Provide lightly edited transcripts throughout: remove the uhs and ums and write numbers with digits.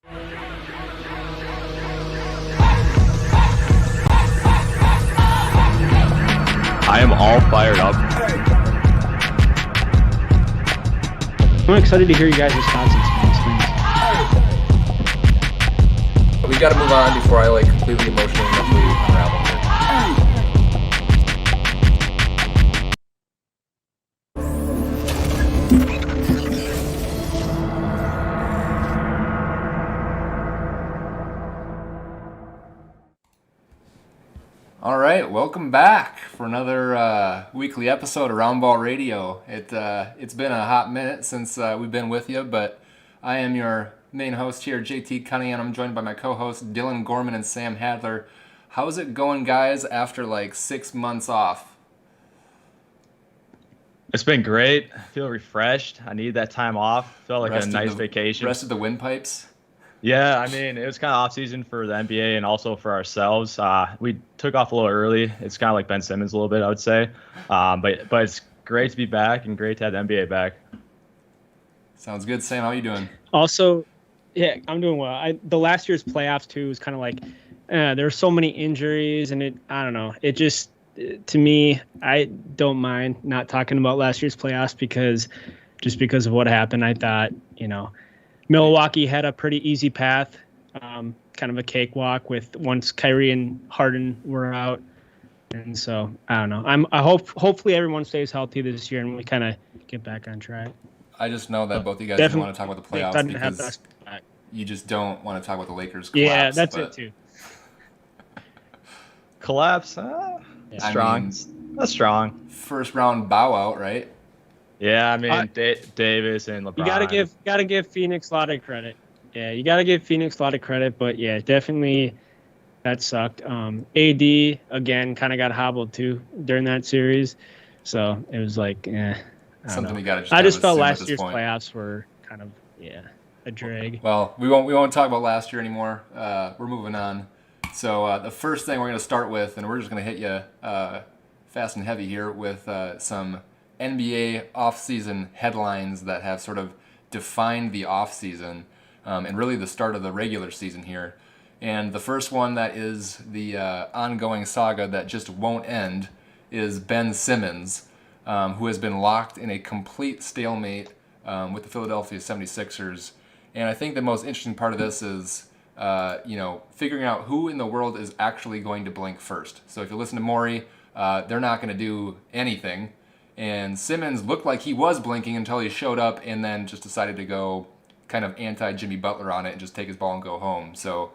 I am all fired up. I'm excited to hear you guys' thoughts on some of these things. We got to move on before I completely emotionally and mentally unravel here. All right, welcome back for another weekly episode of RoundballRadio. It's been a hot minute since we've been with you, but I am your main host here, JT Cunningham. I'm joined by my co-hosts Dylan Gorman and Sam Hadler. How's it going, guys, after 6 months off? It's been great. I feel refreshed. I need that time off. Felt like a nice vacation. Rest of the windpipes? Yeah, I mean, it was kind of off-season for the NBA and also for ourselves. We took off a little early. It's kind of like Ben Simmons a little bit, I would say. But it's great to be back and great to have the NBA back. Sounds good. Sam, how are you doing? Also, yeah, I'm doing well. The last year's playoffs, too, was kind of there were so many injuries, and I don't know. It just, to me, I don't mind not talking about last year's playoffs because of what happened. I thought, Milwaukee had a pretty easy path, kind of a cakewalk once Kyrie and Harden were out. And so, I don't know. Hopefully everyone stays healthy this year and we kind of get back on track. I just know that both of you guys don't want to talk about the playoffs because you just don't want to talk about the Lakers collapse. Yeah, that's it too. Collapse? Strong. That's strong. First round bow out, right? Yeah, I mean, Davis and LeBron. You gotta give Phoenix a lot of credit. Yeah, you gotta give Phoenix a lot of credit, but yeah, definitely that sucked. AD again kind of got hobbled too during that series, so it was something we got. I just felt last year's playoffs were kind of a drag. Well, we won't talk about last year anymore. We're moving on. So the first thing we're gonna start with, and we're just gonna hit you fast and heavy here with some NBA offseason headlines that have sort of defined the offseason and really the start of the regular season here. And the first one that is the ongoing saga that just won't end is Ben Simmons, who has been locked in a complete stalemate with the Philadelphia 76ers. And I think the most interesting part of this is, figuring out who in the world is actually going to blink first. So if you listen to Morey, they're not going to do anything. And Simmons looked like he was blinking until he showed up and then just decided to go kind of anti-Jimmy Butler on it and just take his ball and go home. So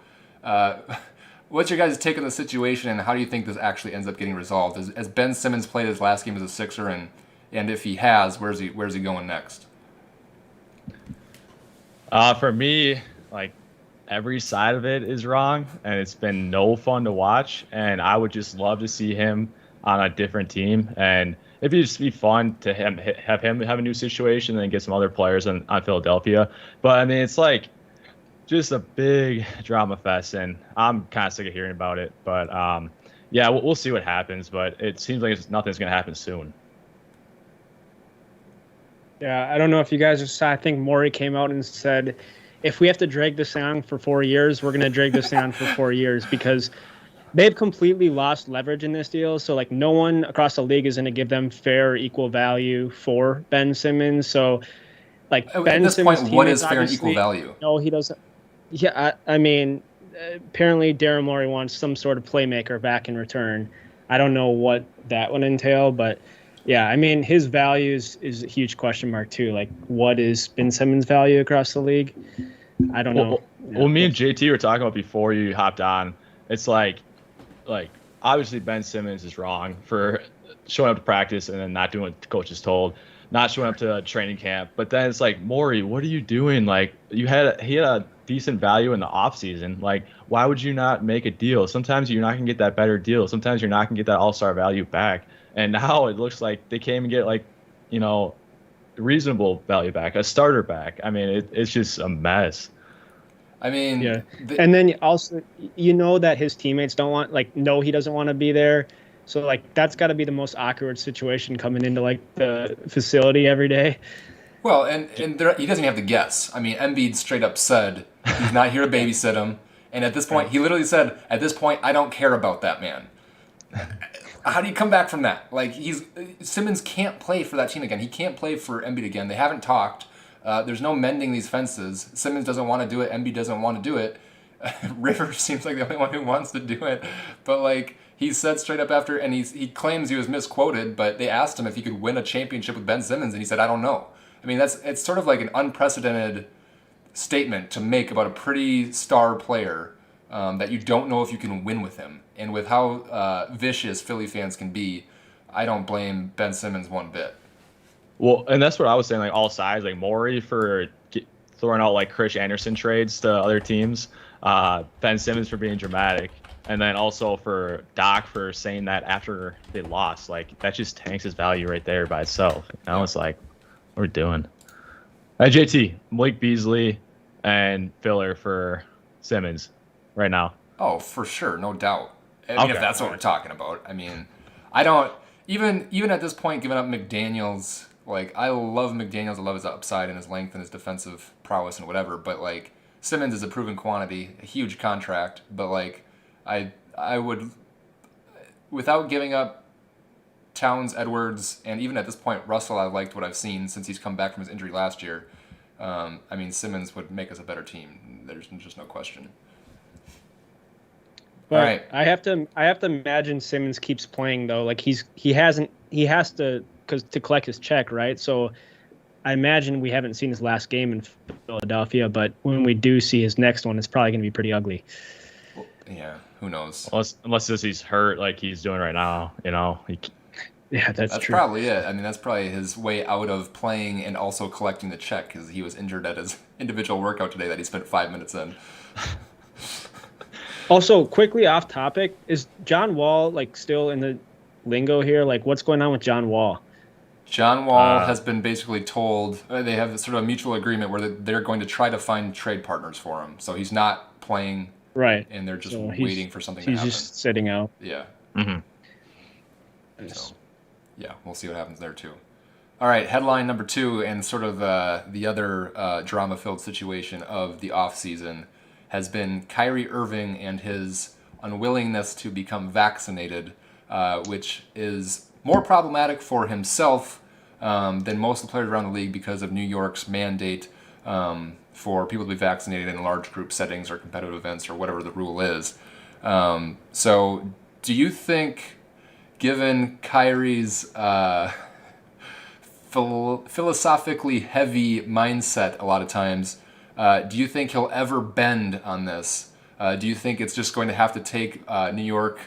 what's your guys' take on the situation, and how do you think this actually ends up getting resolved? Has Ben Simmons played his last game as a Sixer, and if he has, where's he going next? For me, every side of it is wrong, and it's been no fun to watch, and I would just love to see him on a different team, and it'd just be fun to have him have a new situation and then get some other players on Philadelphia. But I mean, it's just a big drama fest, and I'm kind of sick of hearing about it. But yeah, we'll see what happens. But it seems like nothing's going to happen soon. Yeah, I don't know if you guys saw. I think Morey came out and said, if we have to drag this on for 4 years, we're going to drag this on for 4 years because they've completely lost leverage in this deal. So, no one across the league is going to give them fair or equal value for Ben Simmons. So, Ben at this Simmons' point, what is fair and equal value? No, he doesn't. Yeah, I mean, apparently Daryl Morey wants some sort of playmaker back in return. I don't know what that would entail, but yeah, I mean, his value is a huge question mark too. What is Ben Simmons' value across the league? I don't know. Well, me and JT were talking about before you hopped on. It's obviously Ben Simmons is wrong for showing up to practice and then not doing what the coach is told, not showing up to training camp. But then it's Morey, what are you doing? He had a decent value in the offseason. Why would you not make a deal? Sometimes you're not going to get that better deal. Sometimes you're not going to get that all-star value back. And now it looks like they can't even get reasonable value back, a starter back. I mean, it's just a mess. I mean, yeah. And then also, that his teammates don't want, he doesn't want to be there. So, that's got to be the most awkward situation coming into, the facility every day. Well, and he doesn't have to guess. I mean, Embiid straight up said he's not here to babysit him. And at this point, he literally said, at this point, I don't care about that man. How do you come back from that? Like, Simmons can't play for that team again. He can't play for Embiid again. They haven't talked. There's no mending these fences. Simmons doesn't want to do it. Embiid doesn't want to do it. Rivers seems like the only one who wants to do it. But, like, he said straight up after, and he claims he was misquoted, but they asked him if he could win a championship with Ben Simmons, and he said, I don't know. I mean, it's sort of like an unprecedented statement to make about a pretty star player that you don't know if you can win with him. And with how vicious Philly fans can be, I don't blame Ben Simmons one bit. Well, and that's what I was saying, like all sides, like Morey for throwing out like Chris Anderson trades to other teams, Ben Simmons for being dramatic, and then also for Doc for saying that after they lost. Like, that just tanks his value right there by itself. And I was like, what are we doing? JT, Malik Beasley, and filler for Simmons right now. Oh, for sure, no doubt. I mean, if that's what we're talking about. I mean, I don't even at this point giving up McDaniels. Like, I love McDaniels. I love his upside and his length and his defensive prowess and whatever. But like, Simmons is a proven quantity, a huge contract. But like, I would, without giving up Towns, Edwards, and even at this point Russell, I liked what I've seen since he's come back from his injury last year. I mean, Simmons would make us a better team. There's just no question. But all right. I have to imagine Simmons keeps playing though. Like he has to, because to collect his check, right? So I imagine we haven't seen his last game in Philadelphia, but when we do see his next one, it's probably going to be pretty ugly. Well, yeah, who knows? Unless he's hurt like he's doing right now, you know. Yeah, that's true. Probably it. I mean, that's probably his way out of playing and also collecting the check, because he was injured at his individual workout today that he spent 5 minutes in. Also, quickly off topic, is John Wall like still in the lingo here? Like, what's going on with John Wall? John Wall has been basically told they have sort of a mutual agreement where they're going to try to find trade partners for him. So he's not playing, right? And they're just waiting for something to happen. He's just sitting out. Yeah. Mm-hmm. Nice. So, yeah, we'll see what happens there too. All right, headline number 2, and sort of the other drama-filled situation of the offseason has been Kyrie Irving and his unwillingness to become vaccinated, which is more problematic for himself than most of the players around the league because of New York's mandate for people to be vaccinated in large group settings or competitive events or whatever the rule is. So do you think, given Kyrie's philosophically heavy mindset a lot of times, do you think he'll ever bend on this? Do you think it's just going to have to take New York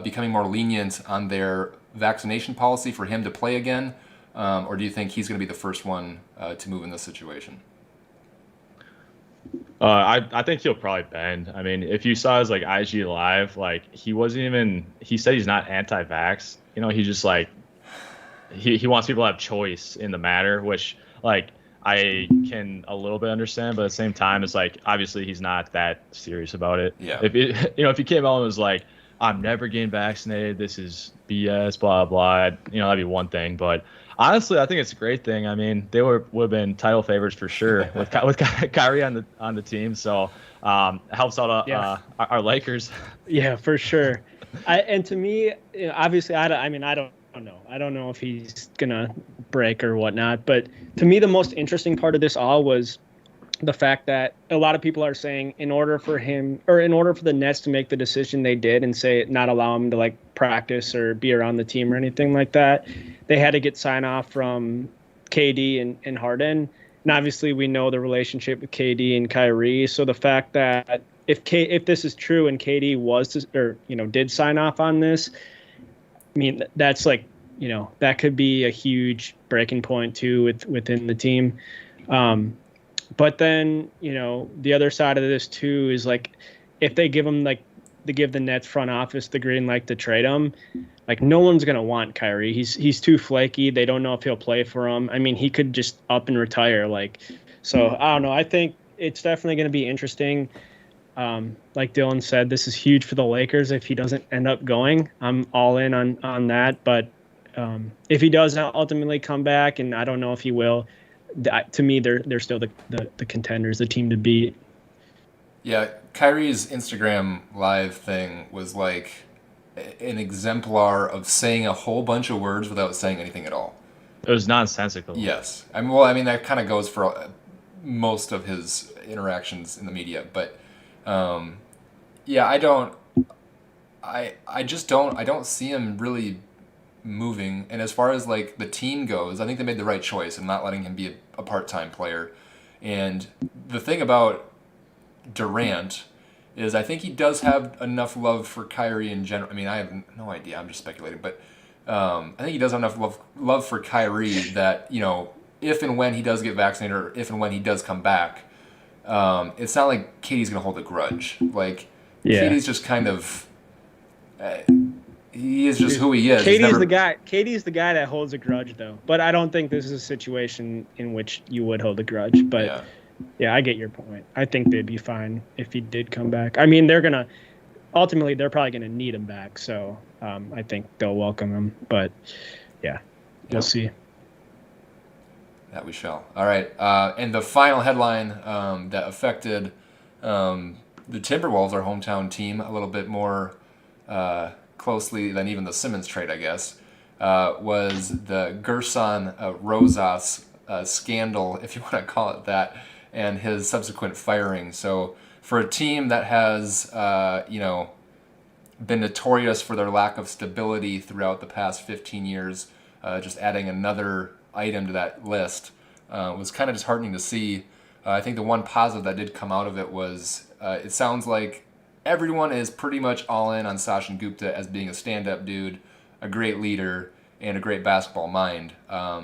becoming more lenient on their vaccination policy for him to play again? Or do you think he's going to be the first one to move in this situation? I think he'll probably bend. I mean, if you saw his like IG live, like he said he's not anti-vax. You know, he just like he wants people to have choice in the matter, which like I can a little bit understand, but at the same time, it's like obviously he's not that serious about it. Yeah. If he came out and was like, I'm never getting vaccinated, this is BS, blah blah, that'd be one thing. But honestly, I think it's a great thing. I mean, they would have been title favorites for sure with Kyrie on the team. So helps out our Lakers. Yeah, for sure. And to me, obviously, I don't know. I don't know if he's gonna break or whatnot. But to me, the most interesting part of this all was the fact that a lot of people are saying in order for the Nets to make the decision they did and say not allow him to like practice or be around the team or anything like that, they had to get sign off from KD and Harden. And obviously we know the relationship with KD and Kyrie. So the fact that if this is true and KD did sign off on this, I mean, that's like, that could be a huge breaking point too within the team. But then, the other side of this too is like, if they give him they give the Nets front office the green light to trade him, like no one's going to want Kyrie. He's too flaky. They don't know if he'll play for them. I mean, he could just up and retire. So I don't know. I think it's definitely going to be interesting. Like Dylan said, this is huge for the Lakers if he doesn't end up going. I'm all in on that. But if he does ultimately come back, and I don't know if he will, to me, they're still the contenders, the team to beat. Yeah, Kyrie's Instagram live thing was like an exemplar of saying a whole bunch of words without saying anything at all. It was nonsensical. Yes. I mean, that kind of goes for most of his interactions in the media. But, yeah, I don't see him really moving. And as far as, like, the team goes, I think they made the right choice in not letting him be a part-time player. And the thing about Durant is I think he does have enough love for Kyrie in general. I mean, I have no idea. I'm just speculating. But I think he does have enough love for Kyrie that, if and when he does get vaccinated or if and when he does come back, it's not like Katie's going to hold a grudge. Like, Katie's just kind of... he is just who he is. Katie's the guy that holds a grudge, though. But I don't think this is a situation in which you would hold a grudge. But yeah, I get your point. I think they'd be fine if he did come back. I mean, ultimately, they're probably going to need him back. So I think they'll welcome him. But yeah, we'll see. That we shall. All right. And the final headline that affected the Timberwolves, our hometown team, a little bit more closely than even the Simmons trade, I guess, was the Gerson Rosas scandal, if you want to call it that, and his subsequent firing. So for a team that has, been notorious for their lack of stability throughout the past 15 years, just adding another item to that list was kind of disheartening to see. I think the one positive that did come out of it was it sounds like everyone is pretty much all in on Sachin Gupta as being a stand-up dude, a great leader, and a great basketball mind.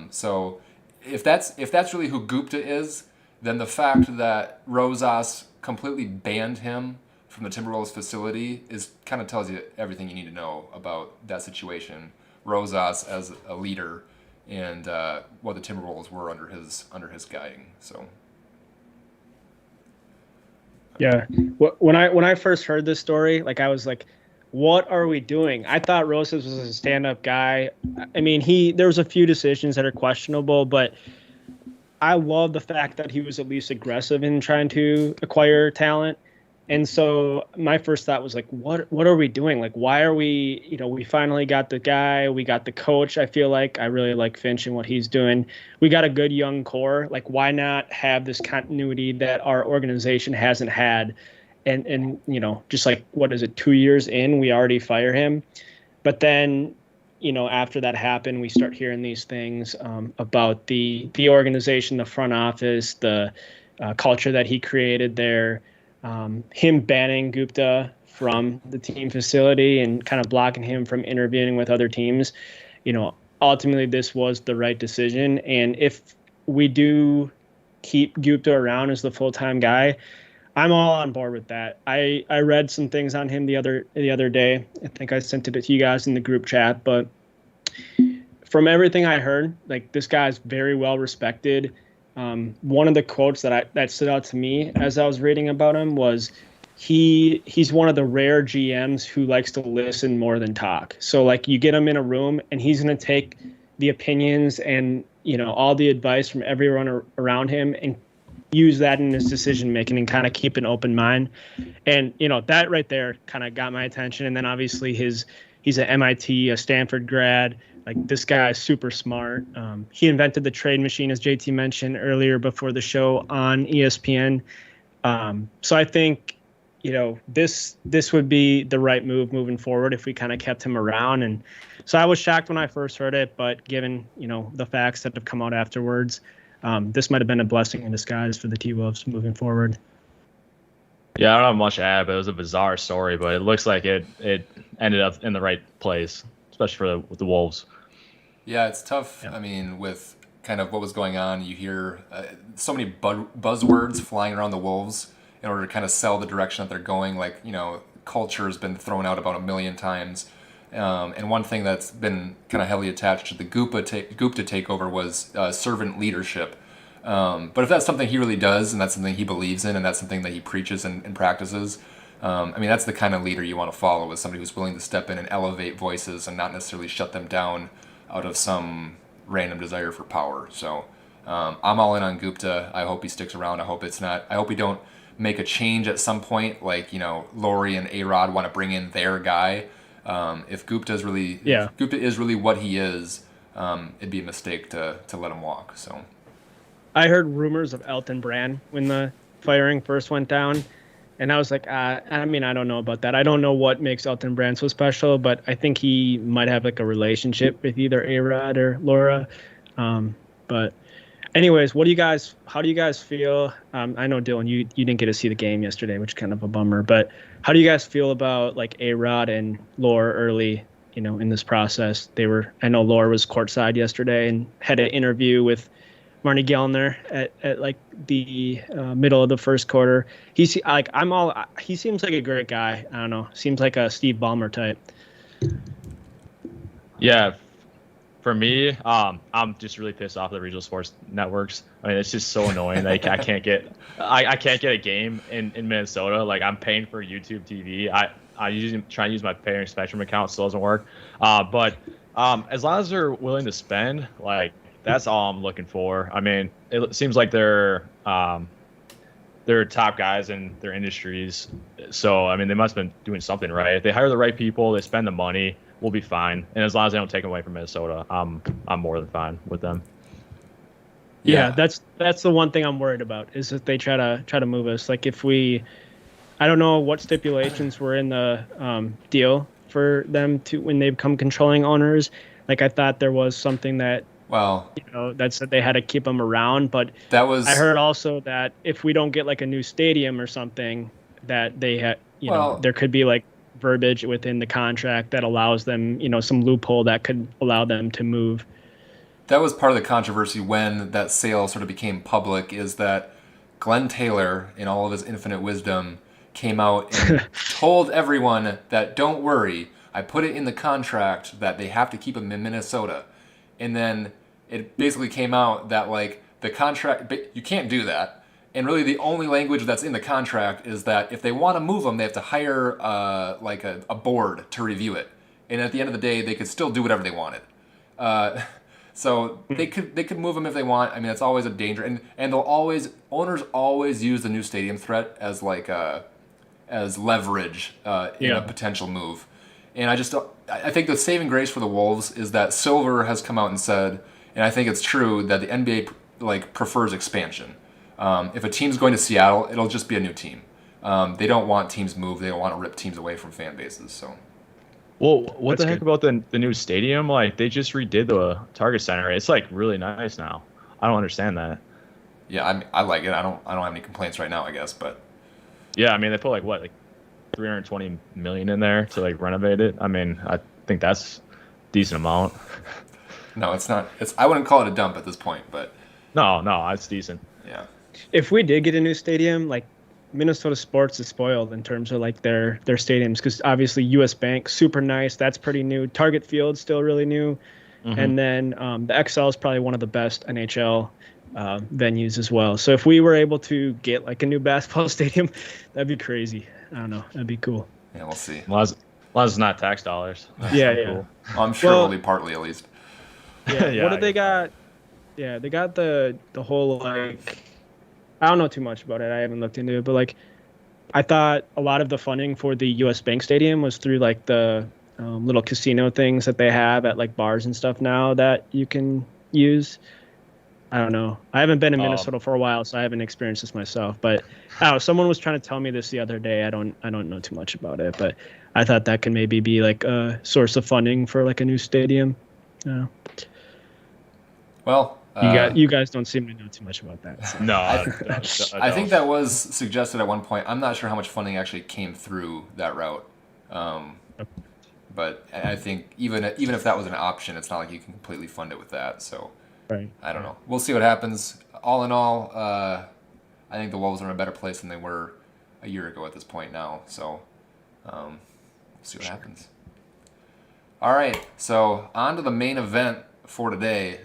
So if that's really who Gupta is, then the fact that Rosas completely banned him from the Timberwolves facility kind of tells you everything you need to know about that situation. Rosas as a leader and what the Timberwolves were under his guiding. So. Yeah, when I first heard this story, like I was like, "What are we doing?" I thought Rosas was a stand-up guy. I mean, there was a few decisions that are questionable, but I love the fact that he was at least aggressive in trying to acquire talent. And so my first thought was like, what are we doing? Like, why are we, we finally got the guy, we got the coach. I feel like I really like Finch and what he's doing. We got a good young core. Like, why not have this continuity that our organization hasn't had? And just like, what is it, 2 years in, we already fire him. But then, after that happened, we start hearing these things about the organization, the front office, the culture that he created there. Him banning Gupta from the team facility and kind of blocking him from interviewing with other teams. Ultimately this was the right decision. And if we do keep Gupta around as the full-time guy, I'm all on board with that. I read some things on him the other day. I think I sent it to you guys in the group chat, but from everything I heard, like, this guy's very well respected. One of the quotes that stood out to me as I was reading about him was he's one of the rare GMs who likes to listen more than talk. So like, you get him in a room and he's going to take the opinions and, all the advice from everyone around him and use that in his decision making and kind of keep an open mind. And, that right there kind of got my attention. And then obviously he's at MIT, a Stanford grad. Like, this guy is super smart. He invented the trade machine, as JT mentioned earlier before the show, on ESPN. So I think, this would be the right move moving forward if we kind of kept him around. And so I was shocked when I first heard it, but given, the facts that have come out afterwards, this might have been a blessing in disguise for the T-Wolves moving forward. Yeah, I don't have much to add, but it was a bizarre story, but it looks like it ended up in the right place, especially with the Wolves. Yeah, it's tough. Yeah. I mean, with kind of what was going on, you hear so many buzzwords flying around the Wolves in order to kind of sell the direction that they're going. Like, culture has been thrown out about 1 million times. And one thing that's been kind of heavily attached to the Gupta takeover was servant leadership. But if that's something he really does, and that's something he believes in, and that's something that he preaches and practices, that's the kind of leader you want to follow, is somebody who's willing to step in and elevate voices and not necessarily shut them down out of some random desire for power. So I'm all in on Gupta. I hope he sticks around. I hope we don't make a change at some point, like, Laurie and A-Rod want to bring in their guy. If Gupta is really what he is, it'd be a mistake to let him walk. So I heard rumors of Elton Brand when the firing first went down, and I was like, I don't know about that. I don't know what makes Elton Brand so special, but I think he might have like a relationship with either A-Rod or Laura. But anyways, how do you guys feel? I know, Dylan, you didn't get to see the game yesterday, which is kind of a bummer, but how do you guys feel about like A-Rod and Laura early, in this process? I know Laura was courtside yesterday and had an interview with Marnie Gellner at like the middle of the first quarter. He seems like a great guy. I don't know. Seems like a Steve Ballmer type. Yeah. For me, I'm just really pissed off at the regional sports networks. I mean, it's just so annoying. Like, I can't get a game in Minnesota. Like, I'm paying for YouTube TV. I usually try to use my pay and Spectrum account, still doesn't work. But as long as they're willing to spend, like, that's all I'm looking for. I mean, it seems like they're top guys in their industries. So, I mean, they must have been doing something right. If they hire the right people, they spend the money, we'll be fine. And as long as they don't take away from Minnesota, I'm more than fine with them. Yeah, that's the one thing I'm worried about, is that they try to move us. Like, I don't know what stipulations were in the deal for them to when they become controlling owners. Like, I thought there was something that that said they had to keep them around, but I heard also that if we don't get like a new stadium or something, that they had there could be like verbiage within the contract that allows them, some loophole that could allow them to move. That was part of the controversy when that sale sort of became public, is that Glenn Taylor, in all of his infinite wisdom, came out and told everyone that, don't worry, I put it in the contract that they have to keep him in Minnesota. And then it basically came out that, like, the contract, you can't do that. And really the only language that's in the contract is that if they want to move them, they have to hire a board to review it. And at the end of the day, they could still do whatever they wanted. So they could move them if they want. I mean, it's always a danger. And owners always use the new stadium threat as as leverage in a potential move. And I think the saving grace for the Wolves is that Silver has come out and said, and I think it's true, that the NBA prefers expansion. If a team's going to Seattle, it'll just be a new team. They don't want teams moved. They don't want to rip teams away from fan bases. So, well, what the heck about the new stadium? Like, they just redid the Target Center. It's like really nice now. I don't understand that. Yeah, I like it. I don't have any complaints right now, I guess, but yeah, I mean, they put like $320 million in there to like renovate it. I mean, I think that's a decent amount. No, it's not. I wouldn't call it a dump at this point, but no, it's decent. Yeah. If we did get a new stadium, like, Minnesota sports is spoiled in terms of like their stadiums, because obviously US Bank, super nice, that's pretty new. Target Field, still really new. Mm-hmm. And then the XL is probably one of the best NHL venues as well. So if we were able to get like a new basketball stadium, that'd be crazy. I don't know, that'd be cool. Yeah, we'll see. As long as it's not tax dollars. Yeah. Cool. Well, I'm sure it'll be partly, at least. Yeah. What did they got? Yeah, they got the whole, like, I don't know too much about it. I haven't looked into it, but like, I thought a lot of the funding for the US Bank Stadium was through like the little casino things that they have at like bars and stuff now that you can use. I don't know. I haven't been in Minnesota for a while, so I haven't experienced this myself. But someone was trying to tell me this the other day. I don't know too much about it, but I thought that could maybe be like a source of funding for like a new stadium. Well, you guys don't seem to know too much about that. So. No, I think that was suggested at one point. I'm not sure how much funding actually came through that route. But I think even if that was an option, it's not like you can completely fund it with that. So right. I don't know. We'll see what happens. All in all, I think the Wolves are in a better place than they were a year ago at this point now. So we'll see what happens. All right, so on to the main event for today.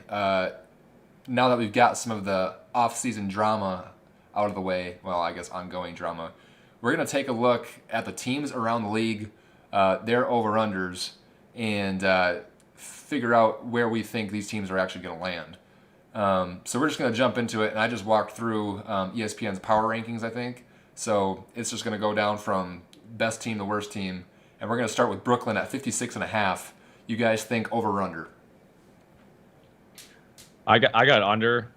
Now that we've got some of the off-season drama out of the way, well, I guess ongoing drama, we're going to take a look at the teams around the league, their over-unders, and figure out where we think these teams are actually going to land. So we're just going to jump into it, and I just walked through ESPN's power rankings, I think. So it's just going to go down from best team to worst team, and we're going to start with Brooklyn at 56.5. You guys think over or under? I got under.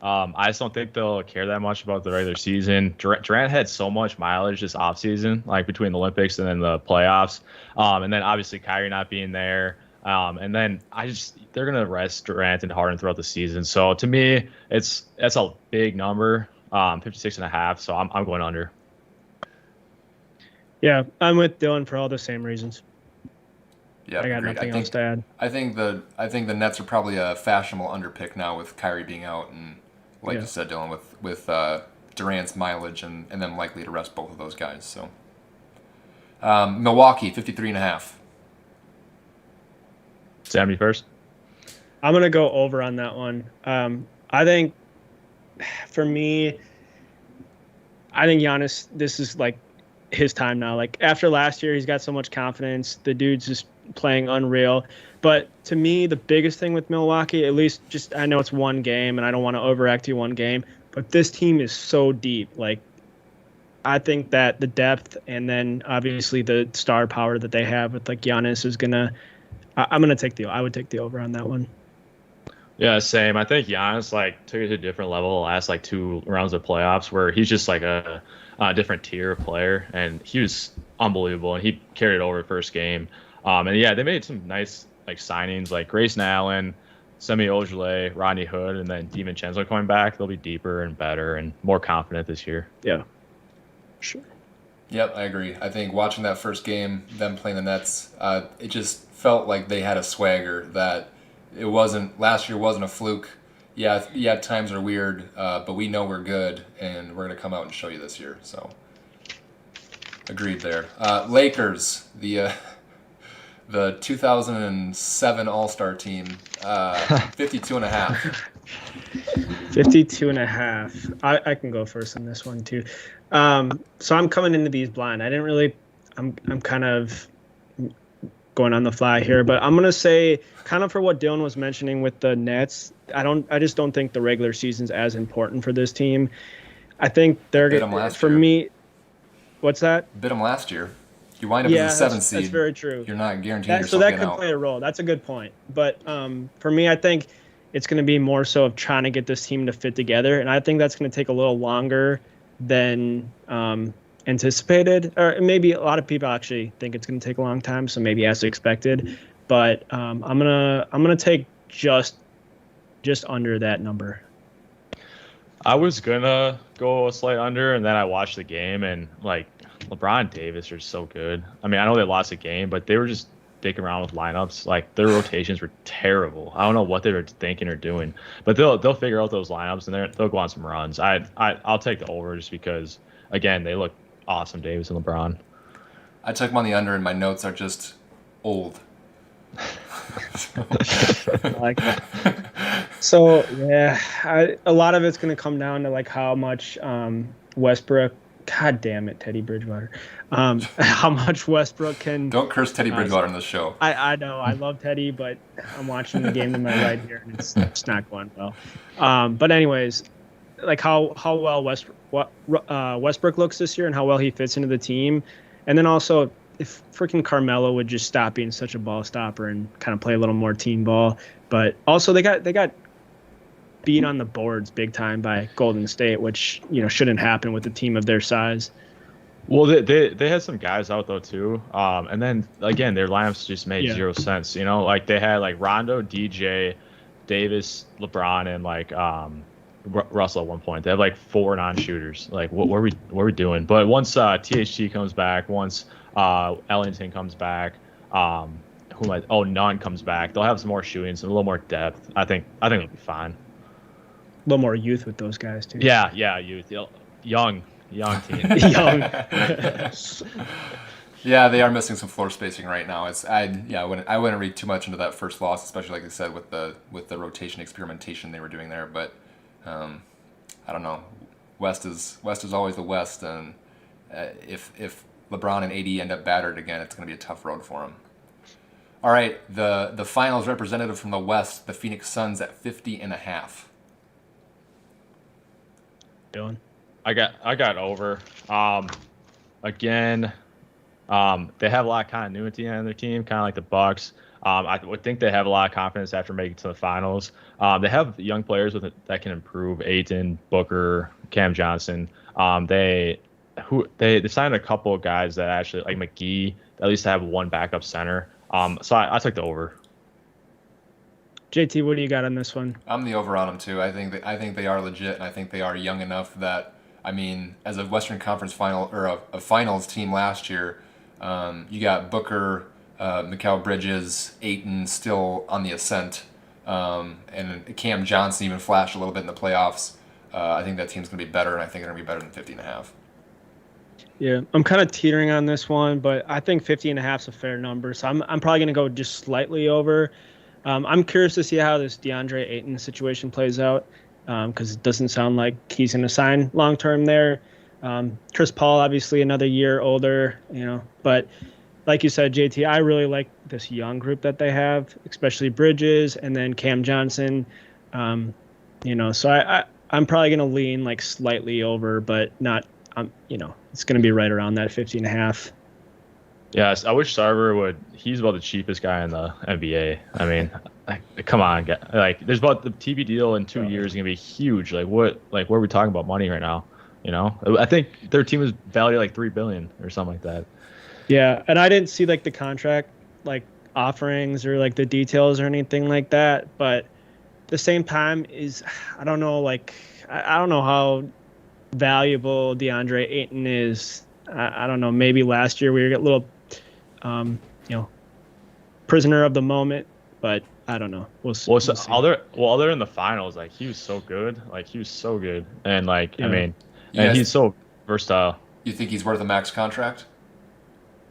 I just don't think they'll care that much about the regular season. Durant had so much mileage this offseason, like between the Olympics and then the playoffs. And then obviously Kyrie not being there. And then they're going to rest Durant and Harden throughout the season. So to me, that's a big number, 56.5. So I'm going under. Yeah, I'm with Dylan for all the same reasons. Yeah, I got nothing else to add. I think the Nets are probably a fashionable underpick now with Kyrie being out, and like you said, Dylan, with Durant's mileage and them likely to rest both of those guys. So Milwaukee 53.5. Sammy first. I'm gonna go over on that one. I think for me, I think Giannis, this is like his time now. Like after last year, he's got so much confidence. The dude's just playing unreal. But to me, the biggest thing with Milwaukee, at least just I know it's one game and I don't want to overact to one game, but this team is so deep. Like I think that the depth and then obviously the star power that they have with like Giannis is I would take the over on that one. Yeah, same. I think Giannis took it to a different level the last 2 rounds of playoffs where he's just like a different tier of player, and he was unbelievable, and he carried over first game. And yeah, they made some nice signings like Grayson Allen, Semi Ojeleye, Rodney Hood, and then DiVincenzo coming back. They'll be deeper and better and more confident this year. Yeah, sure. Yep, I agree. I think watching that first game, them playing the Nets, it just felt like they had a swagger that last year wasn't a fluke. Yeah, times are weird, but we know we're good, and we're going to come out and show you this year. So, agreed there. Lakers, the 2007 All-Star team, 52.5. 52.5. I can go first on this one too. So I'm coming into these blind. I'm kind of going on the fly here, but I'm gonna say kind of for what Dylan was mentioning with the Nets. I just don't think the regular season's as important for this team. I think they're me. What's that? Bit them last year. You wind up as a 7th seed. That's very true. You're not guaranteed yourself so that getting could out. play a role. That's a good point. But for me, I think it's going to be more so of trying to get this team to fit together, and I think that's going to take a little longer than anticipated, or maybe a lot of people actually think it's going to take a long time, so maybe as expected. But I'm gonna take just under that number. I was gonna go a slight under, and then I watched the game, and LeBron and Davis are so good. I mean, I know they lost a game, but they were just dicking around with lineups. Their rotations were terrible. I don't know what they were thinking or doing, but they'll figure out those lineups, and they'll go on some runs. I'll take the over just because, again, they look awesome, Davis and LeBron. I took them on the under, and my notes are just old. I like that. So yeah, a lot of it's going to come down to how much Westbrook. God damn it, Teddy Bridgewater. How much Westbrook can... Don't curse Teddy Bridgewater on this show. I know. I love Teddy, but I'm watching the game to my right here, and it's not going well. But anyways, how well Westbrook looks this year and how well he fits into the team. And then also, if freaking Carmelo would just stop being such a ball stopper and kind of play a little more team ball. But also, they got beat on the boards big time by Golden State, which shouldn't happen with a team of their size. Well, they had some guys out though too, and then again their lineups just made zero sense. They had Rondo, DJ, Davis, LeBron, and Russell at one point. They have 4 non-shooters. What were we doing? But once THT comes back, once Ellington comes back, Nunn comes back, they'll have some more shooting, some a little more depth. I think it'll be fine. A little more youth with those guys too. Yeah, youth, young team. Young. Yeah, they are missing some floor spacing right now. I wouldn't read too much into that first loss, especially like I said with the rotation experimentation they were doing there. But I don't know. West is always the West, and if LeBron and AD end up battered again, it's going to be a tough road for them. All right, the finals representative from the West, the Phoenix Suns at 50.5. Dylan? I got over. Again, they have a lot of continuity on their team, kind of like the Bucks. I would think they have a lot of confidence after making it to the finals. They have young players that can improve. Ayton, Booker, Cam Johnson. They signed a couple of guys that actually, like McGee, at least have one backup center. So I took the over. JT, what do you got on this one? I'm the over on them too. I think they are legit, and I think they are young enough that, I mean, as a Western Conference final or a finals team last year, you got Booker, Mikal Bridges, Ayton still on the ascent, and Cam Johnson even flashed a little bit in the playoffs. I think that team's going to be better, and I think they're going to be better than 50.5. Yeah, I'm kind of teetering on this one, but I think 50.5 is a fair number, so I'm probably going to go just slightly over. I'm curious to see how this DeAndre Ayton situation plays out, because it doesn't sound like he's going to sign long term there. Chris Paul, obviously another year older, but like you said, JT, I really like this young group that they have, especially Bridges and then Cam Johnson. So I'm probably going to lean like slightly over, but not, it's going to be right around that 50.5. Yes, I wish Sarver he's about the cheapest guy in the NBA. I mean, come on, like there's about the TV deal in 2 years is gonna be huge. What are we talking about money right now? I think their team is valued like $3 billion or something like that. Yeah, and I didn't see like the contract like offerings or like the details or anything like that. But at the same time, I don't know how valuable DeAndre Ayton is. I don't know. Maybe last year we were a little, prisoner of the moment, but I don't know. We'll see. Other in the finals, like he was so good. And he's so versatile. You think he's worth a max contract?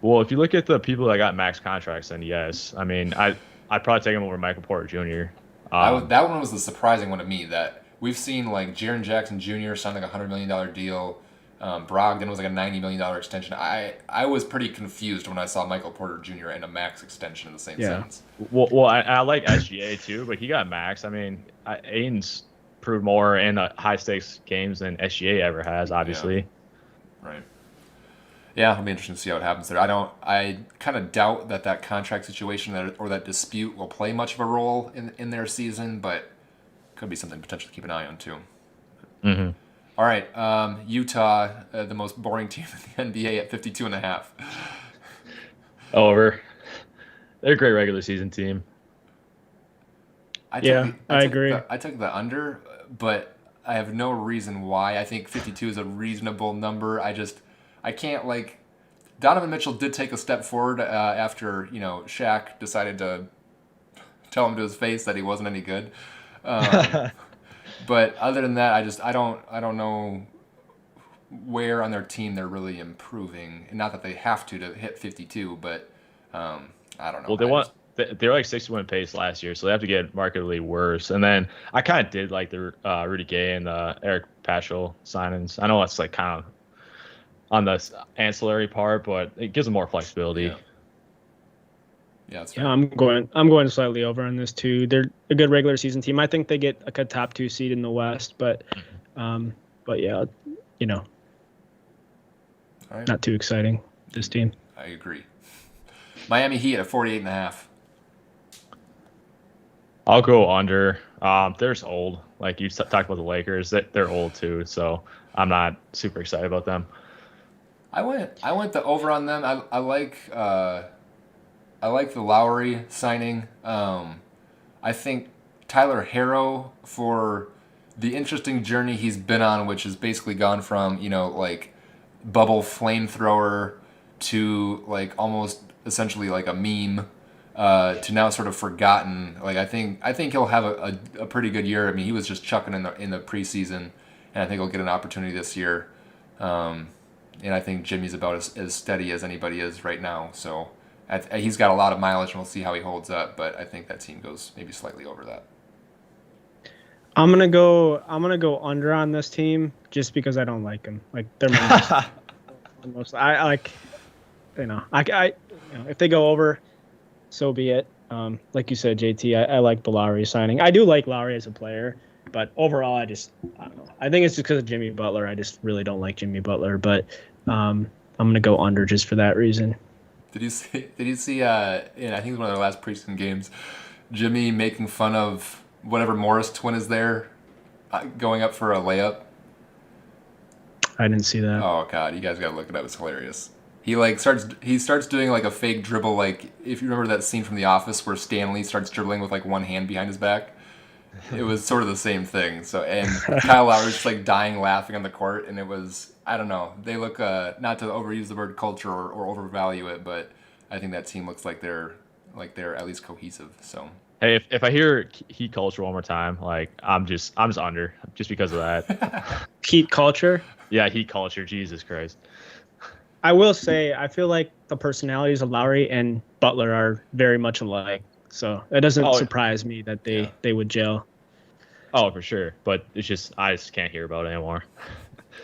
Well, if you look at the people that got max contracts, then yes. I mean, I'd probably take him over Michael Porter Jr. That one was the surprising one to me, that we've seen like Jaren Jackson Jr. sign like a $100 million deal. Brogdon was like a $90 million extension. I was pretty confused when I saw Michael Porter Jr. and a max extension in the same sentence. Well, I like SGA too, but he got max. I mean, Aiden's proved more in high stakes games than SGA ever has, obviously. Yeah. Right. Yeah, it'll be interesting to see how it happens there. I kind of doubt that contract situation or that dispute will play much of a role in their season, but could be something potentially to keep an eye on too. Mm-hmm. All right, Utah, the most boring team in the NBA at 52.5. Over. They're a great regular season team. I agree. I took the under, but I have no reason why. I think 52 is a reasonable number. I can't like. Donovan Mitchell did take a step forward after Shaq decided to tell him to his face that he wasn't any good. But other than that, I don't know where on their team they're really improving. And not that they have to hit 52, but I don't know. Well, they're like 60-win pace last year, so they have to get markedly worse. And then I kind of did like the Rudy Gay and the Eric Paschal signings. I know that's like kind of on the ancillary part, but it gives them more flexibility. Yeah, that's right. I'm going slightly over on this too. They're a good regular season team. I think they get like a top 2 seed in the West, but yeah, right. Not too exciting, this team. I agree. Miami Heat at 48.5. I'll go under. They're just old. Like you talked about the Lakers, they're old too, so I'm not super excited about them. I went the over on them. I like the Lowry signing. I think Tyler Herro, for the interesting journey he's been on, which has basically gone from like bubble flamethrower to like almost essentially like a meme, to now sort of forgotten. Like I think he'll have a pretty good year. I mean, he was just chucking in the preseason, and I think he'll get an opportunity this year. And I think Jimmy's about as steady as anybody is right now. So he's got a lot of mileage, and we'll see how he holds up. But I think that team goes maybe slightly over that. I'm gonna go under on this team just because I don't like them. Like they're my most. I like, if they go over, so be it. Like you said, JT, I like the Lowry signing. I do like Lowry as a player. But overall, I don't know. I think it's just because of Jimmy Butler. I just really don't like Jimmy Butler. But I'm going to go under just for that reason. Did you see? I think it was one of their last preseason games. Jimmy making fun of whatever Morris twin is there, going up for a layup. I didn't see that. Oh God, you guys gotta look it up. It's hilarious. He starts doing like a fake dribble, like if you remember that scene from The Office where Stanley starts dribbling with like one hand behind his back. It was sort of the same thing. So and Kyle Lowry's just like dying laughing on the court, and it was, I don't know. They look not to overuse the word culture or overvalue it, but I think that team looks like they're at least cohesive. So Hey, if I hear Heat culture one more time, like I'm just under just because of that. Heat culture. Yeah, Heat culture. Jesus Christ. I will say, I feel like the personalities of Lowry and Butler are very much alike. So it doesn't surprise me that they would gel. Oh, for sure. But it's just I just can't hear about it anymore.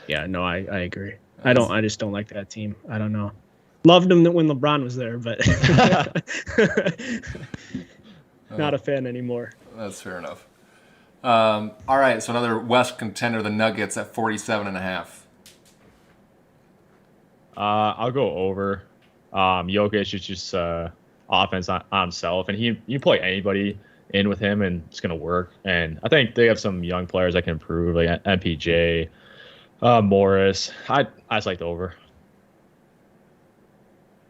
Yeah, no, I agree. I just don't like that team. I don't know. Loved them when LeBron was there, but not a fan anymore. That's fair enough. All right, so another West contender, the Nuggets at 47.5. I'll go over. Jokic is just offense on himself, and you play anybody in with him, and it's gonna work. And I think they have some young players that can improve, like MPJ, Morris. I just like the over.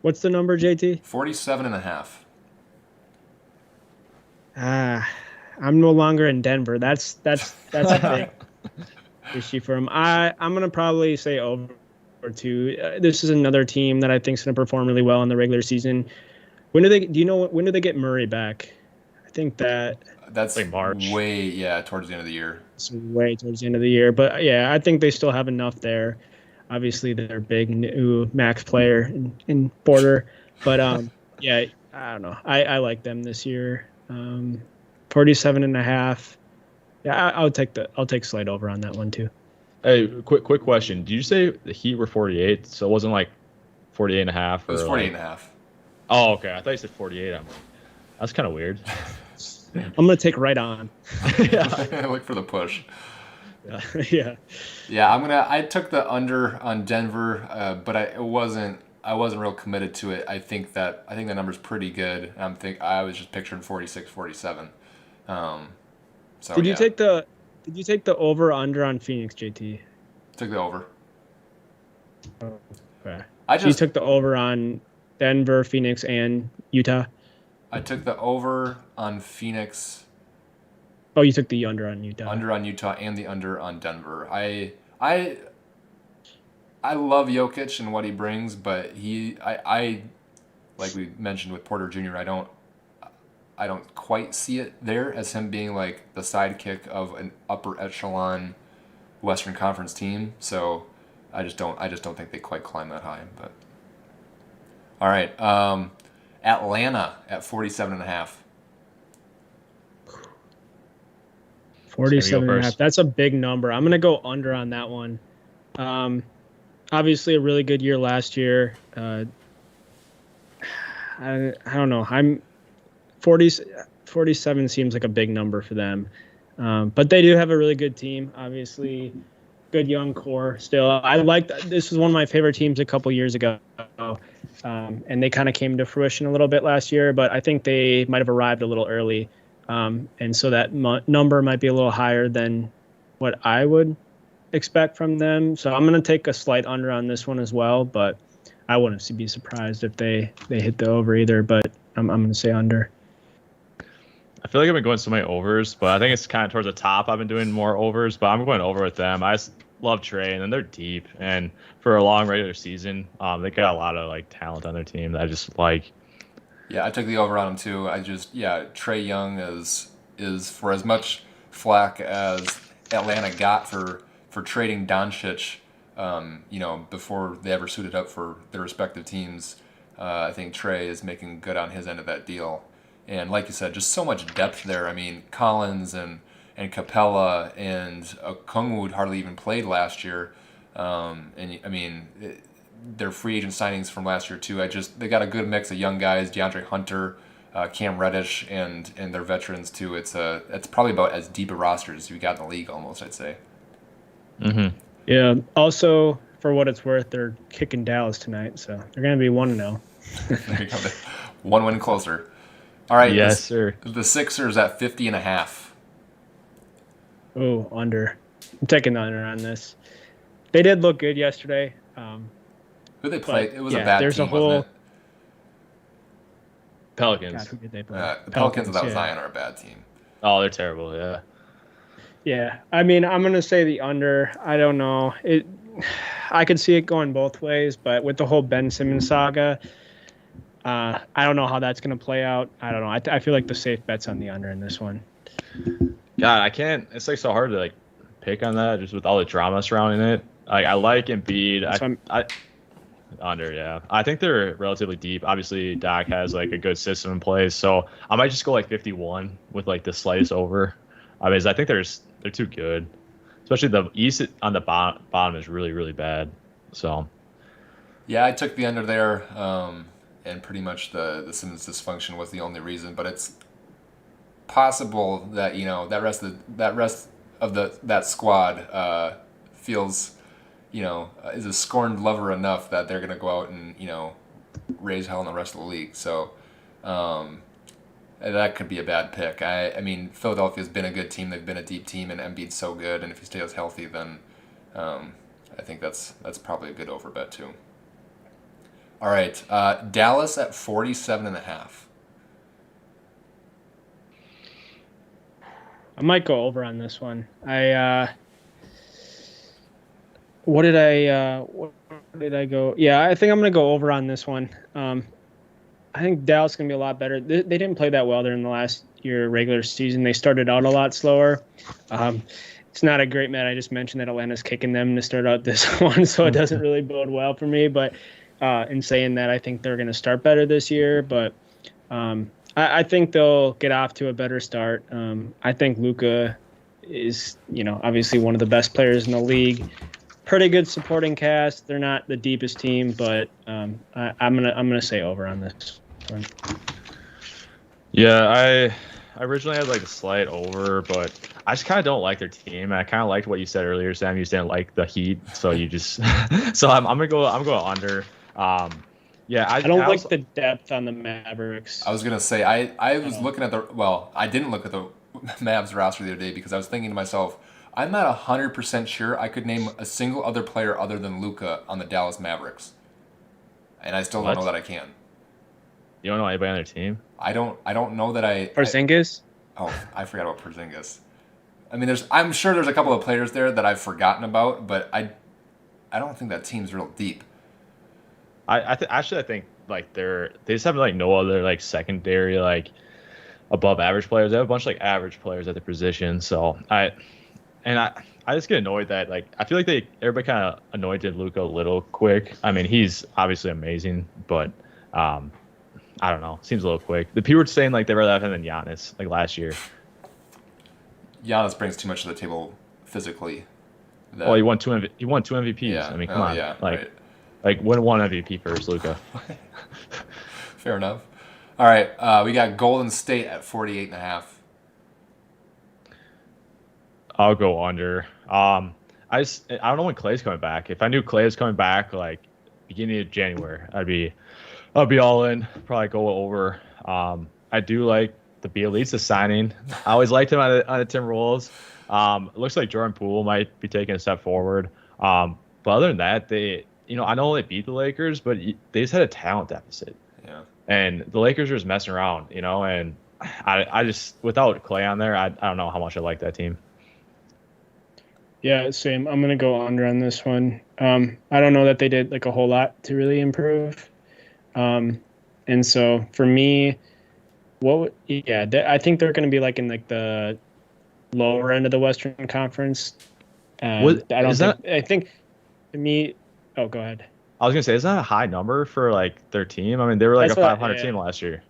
What's the number, JT? 47.5. I'm no longer in Denver. That's a big issue for him. I'm gonna probably say over two. This is another team that I think is gonna perform really well in the regular season. When do they get Murray back? I think that's like March. Towards the end of the year. It's way towards the end of the year, but yeah, I think they still have enough there. Obviously, they're big new max player in Porter, but yeah, I don't know. I like them this year. 47.5. Yeah, I'll take slight over on that one too. Hey, quick question. Did you say the Heat were 48? So it wasn't like 48.5? It was 48.5. Oh, okay. I thought you said 48. That's kind of weird. I'm going to take right on. Yeah. Look for the push. Yeah. Yeah, I took the under on Denver, but I wasn't real committed to it. I think the number's pretty good. I was just picturing 46, 47. So Did you take the over under on Phoenix, JT? Took the over. Okay. You took the over on Denver, Phoenix, and Utah? I took the over on Phoenix. Oh, you took the under on Utah. Under on Utah and the under on Denver. I love Jokic and what he brings, but I like we mentioned with Porter Jr., I don't quite see it there as him being like the sidekick of an upper echelon Western Conference team. So I just don't think they quite climb that high. But all right, Atlanta at 47.5. 47.5. That's a big number. I'm gonna go under on that one. Obviously a really good year last year. I don't know. 47 seems like a big number for them. But they do have a really good team. Obviously, good young core still. This was one of my favorite teams a couple years ago. And they kind of came to fruition a little bit last year, but I think they might have arrived a little early. And so that number might be a little higher than what I would expect from them. So I'm going to take a slight under on this one as well, but I wouldn't be surprised if they hit the over either, but I'm going to say under. I feel like I've been going so many overs, but I think it's kind of towards the top. I've been doing more overs, but I'm going over with them. I just love Trey, and then they're deep. And for a long regular season, they got a lot of like talent on their team that I just like. Yeah, I took the over on them too. Trey Young is for as much flack as Atlanta got for trading Doncic, before they ever suited up for their respective teams. I think Trey is making good on his end of that deal. And like you said, just so much depth there. I mean, Collins and Capella and Okongwu hardly even played last year. Their free agent signings from last year too. They got a good mix of young guys. DeAndre Hunter, Cam Reddish and their veterans too. It's probably about as deep a roster as we got in the league, almost, I'd say. Mm-hmm. Yeah. Also, for what it's worth, they're kicking Dallas tonight, so they're going to be 1-0. There you go. 1 win closer. All right. Yes, sir. The Sixers at 50.5. Oh, under. I'm taking the under on this. They did look good yesterday. Who they played? It was a yeah, bad there's team, a whole. wasn't it? Pelicans. God, who did they play? The Pelicans without yeah. Zion are a bad team. Oh, they're terrible. Yeah. Yeah, I mean, I'm gonna say the under. I don't know. I could see it going both ways, but with the whole Ben Simmons saga, I don't know how that's gonna play out. I don't know. I feel like the safe bet's on the under in this one. God, I can't. It's like so hard to like pick on that just with all the drama surrounding it. Like I like Embiid. I under, yeah. I think they're relatively deep. Obviously, Doc has like a good system in place, so I might just go like 51 with like the slightest over. I mean, I think they're too good, especially the East on the bottom is really, really bad. So, yeah, I took the under there, and pretty much the Simmons dysfunction was the only reason. But it's possible that that rest of that squad feels is a scorned lover enough that they're gonna go out and raise hell in the rest of the league. So. That could be a bad pick. I mean, Philadelphia's been a good team. They've been a deep team, and Embiid's so good. And if he stays healthy, then I think that's probably a good over bet too. All right, Dallas at 47.5. I might go over on this one. What did I go? Yeah, I think I'm gonna go over on this one. I think Dallas is going to be a lot better. They didn't play that well during the last year regular season. They started out a lot slower. It's not a great bet. I just mentioned that Atlanta's kicking them to start out this one, so it doesn't really bode well for me. But in saying that, I think they're going to start better this year. But I think they'll get off to a better start. I think Luka is, obviously one of the best players in the league. Pretty good supporting cast. They're not the deepest team, but I'm gonna say over on this one. Yeah, I originally had like a slight over, but I just kind of don't like their team. I kind of liked what you said earlier, Sam. You just didn't like the Heat, so you just so I'm gonna go under. Yeah, I don't like the depth on the Mavericks. I was gonna say I was looking at I didn't look at the Mavs roster the other day because I was thinking to myself, I'm not 100% sure I could name a single other player other than Luka on the Dallas Mavericks, and I still don't know that I can. You don't know anybody on their team? I don't know that I. Porzingis? I forgot about Porzingis. I mean, I'm sure there's a couple of players there that I've forgotten about, but I don't think that team's real deep. I think like they just have like no other like secondary like above average players. They have a bunch of like average players at the position. So I just get annoyed that like I feel like everybody kind of anointed Luka a little quick. I mean, he's obviously amazing, but I don't know. Seems a little quick. The people were saying like they rather have him than Giannis like last year. Giannis brings too much to the table physically. Well, he won two MVPs. Yeah. I mean, come on. Yeah, like, right. Like win one MVP first, Luka. Fair enough. All right, we got Golden State at 48.5. I'll go under. I don't know when Clay's coming back. If I knew Clay was coming back like beginning of January, I'd be all in. Probably go over. I do like the Bielitsa signing. I always liked him on the Timberwolves. It looks like Jordan Poole might be taking a step forward. But other than that, I know they beat the Lakers, but they just had a talent deficit. Yeah. And the Lakers are just messing around, and I just without Clay on there, I don't know how much I like that team. Yeah, same. I'm gonna go under on this one. I don't know that they did like a whole lot to really improve, and so for me, I think they're gonna be like in like the lower end of the Western Conference. I think to me. Oh, go ahead. I was gonna say, is that a high number for like their team? I mean, they were like a 500 team last year.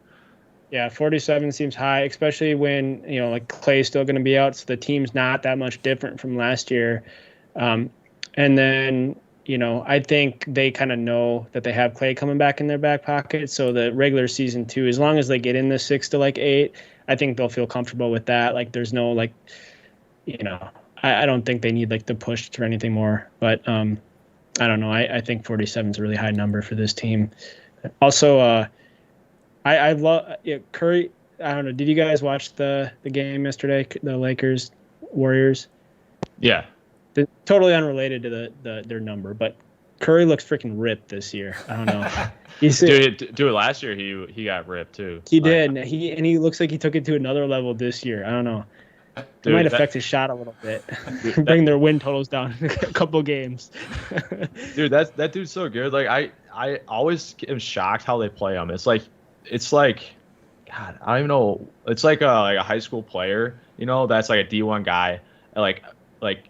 Yeah, 47 seems high, especially when like Clay's still going to be out, so the team's not that much different from last year. And then I think they kind of know that they have Clay coming back in their back pocket. So the regular season too, as long as they get in the 6 to 8, I think they'll feel comfortable with that. Like there's no I don't think they need the push or anything more. But I don't know. I think 47 is a really high number for this team. Also, I love Curry. I don't know. Did you guys watch the game yesterday? The Lakers Warriors. Yeah. Totally unrelated to their number, but Curry looks freaking ripped this year. I don't know. Dude, last year he got ripped too. He did. He looks like he took it to another level this year. I don't know. It might affect his shot a little bit. Bring their win totals down a couple games. Dude, that dude's so good. Like I always am shocked how they play him. It's like God, I don't even know. It's like a high school player, that's like a D1 guy, like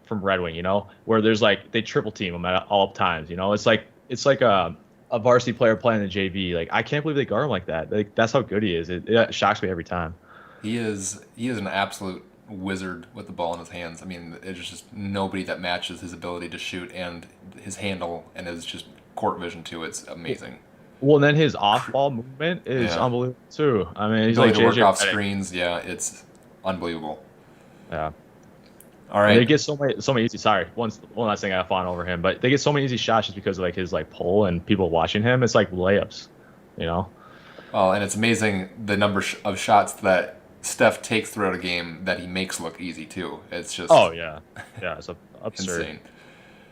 from Red Wing, where there's they triple team him at all times. It's like a varsity player playing the JV. Like I can't believe they guard him like that. Like that's how good he is. It shocks me every time. He is an absolute wizard with the ball in his hands. I mean, it's just nobody that matches his ability to shoot and his handle and his just court vision too. It's amazing. Well, and then his off-ball movement is unbelievable too. I mean, he's like to work off screens. Yeah, it's unbelievable. Yeah. All right. And they get so many easy. Sorry, one last thing I fawn over him, but they get so many easy shots just because of his pull and people watching him. It's like layups, Well, and it's amazing the number of shots that Steph takes throughout a game that he makes look easy too. It's just it's absurd. Insane.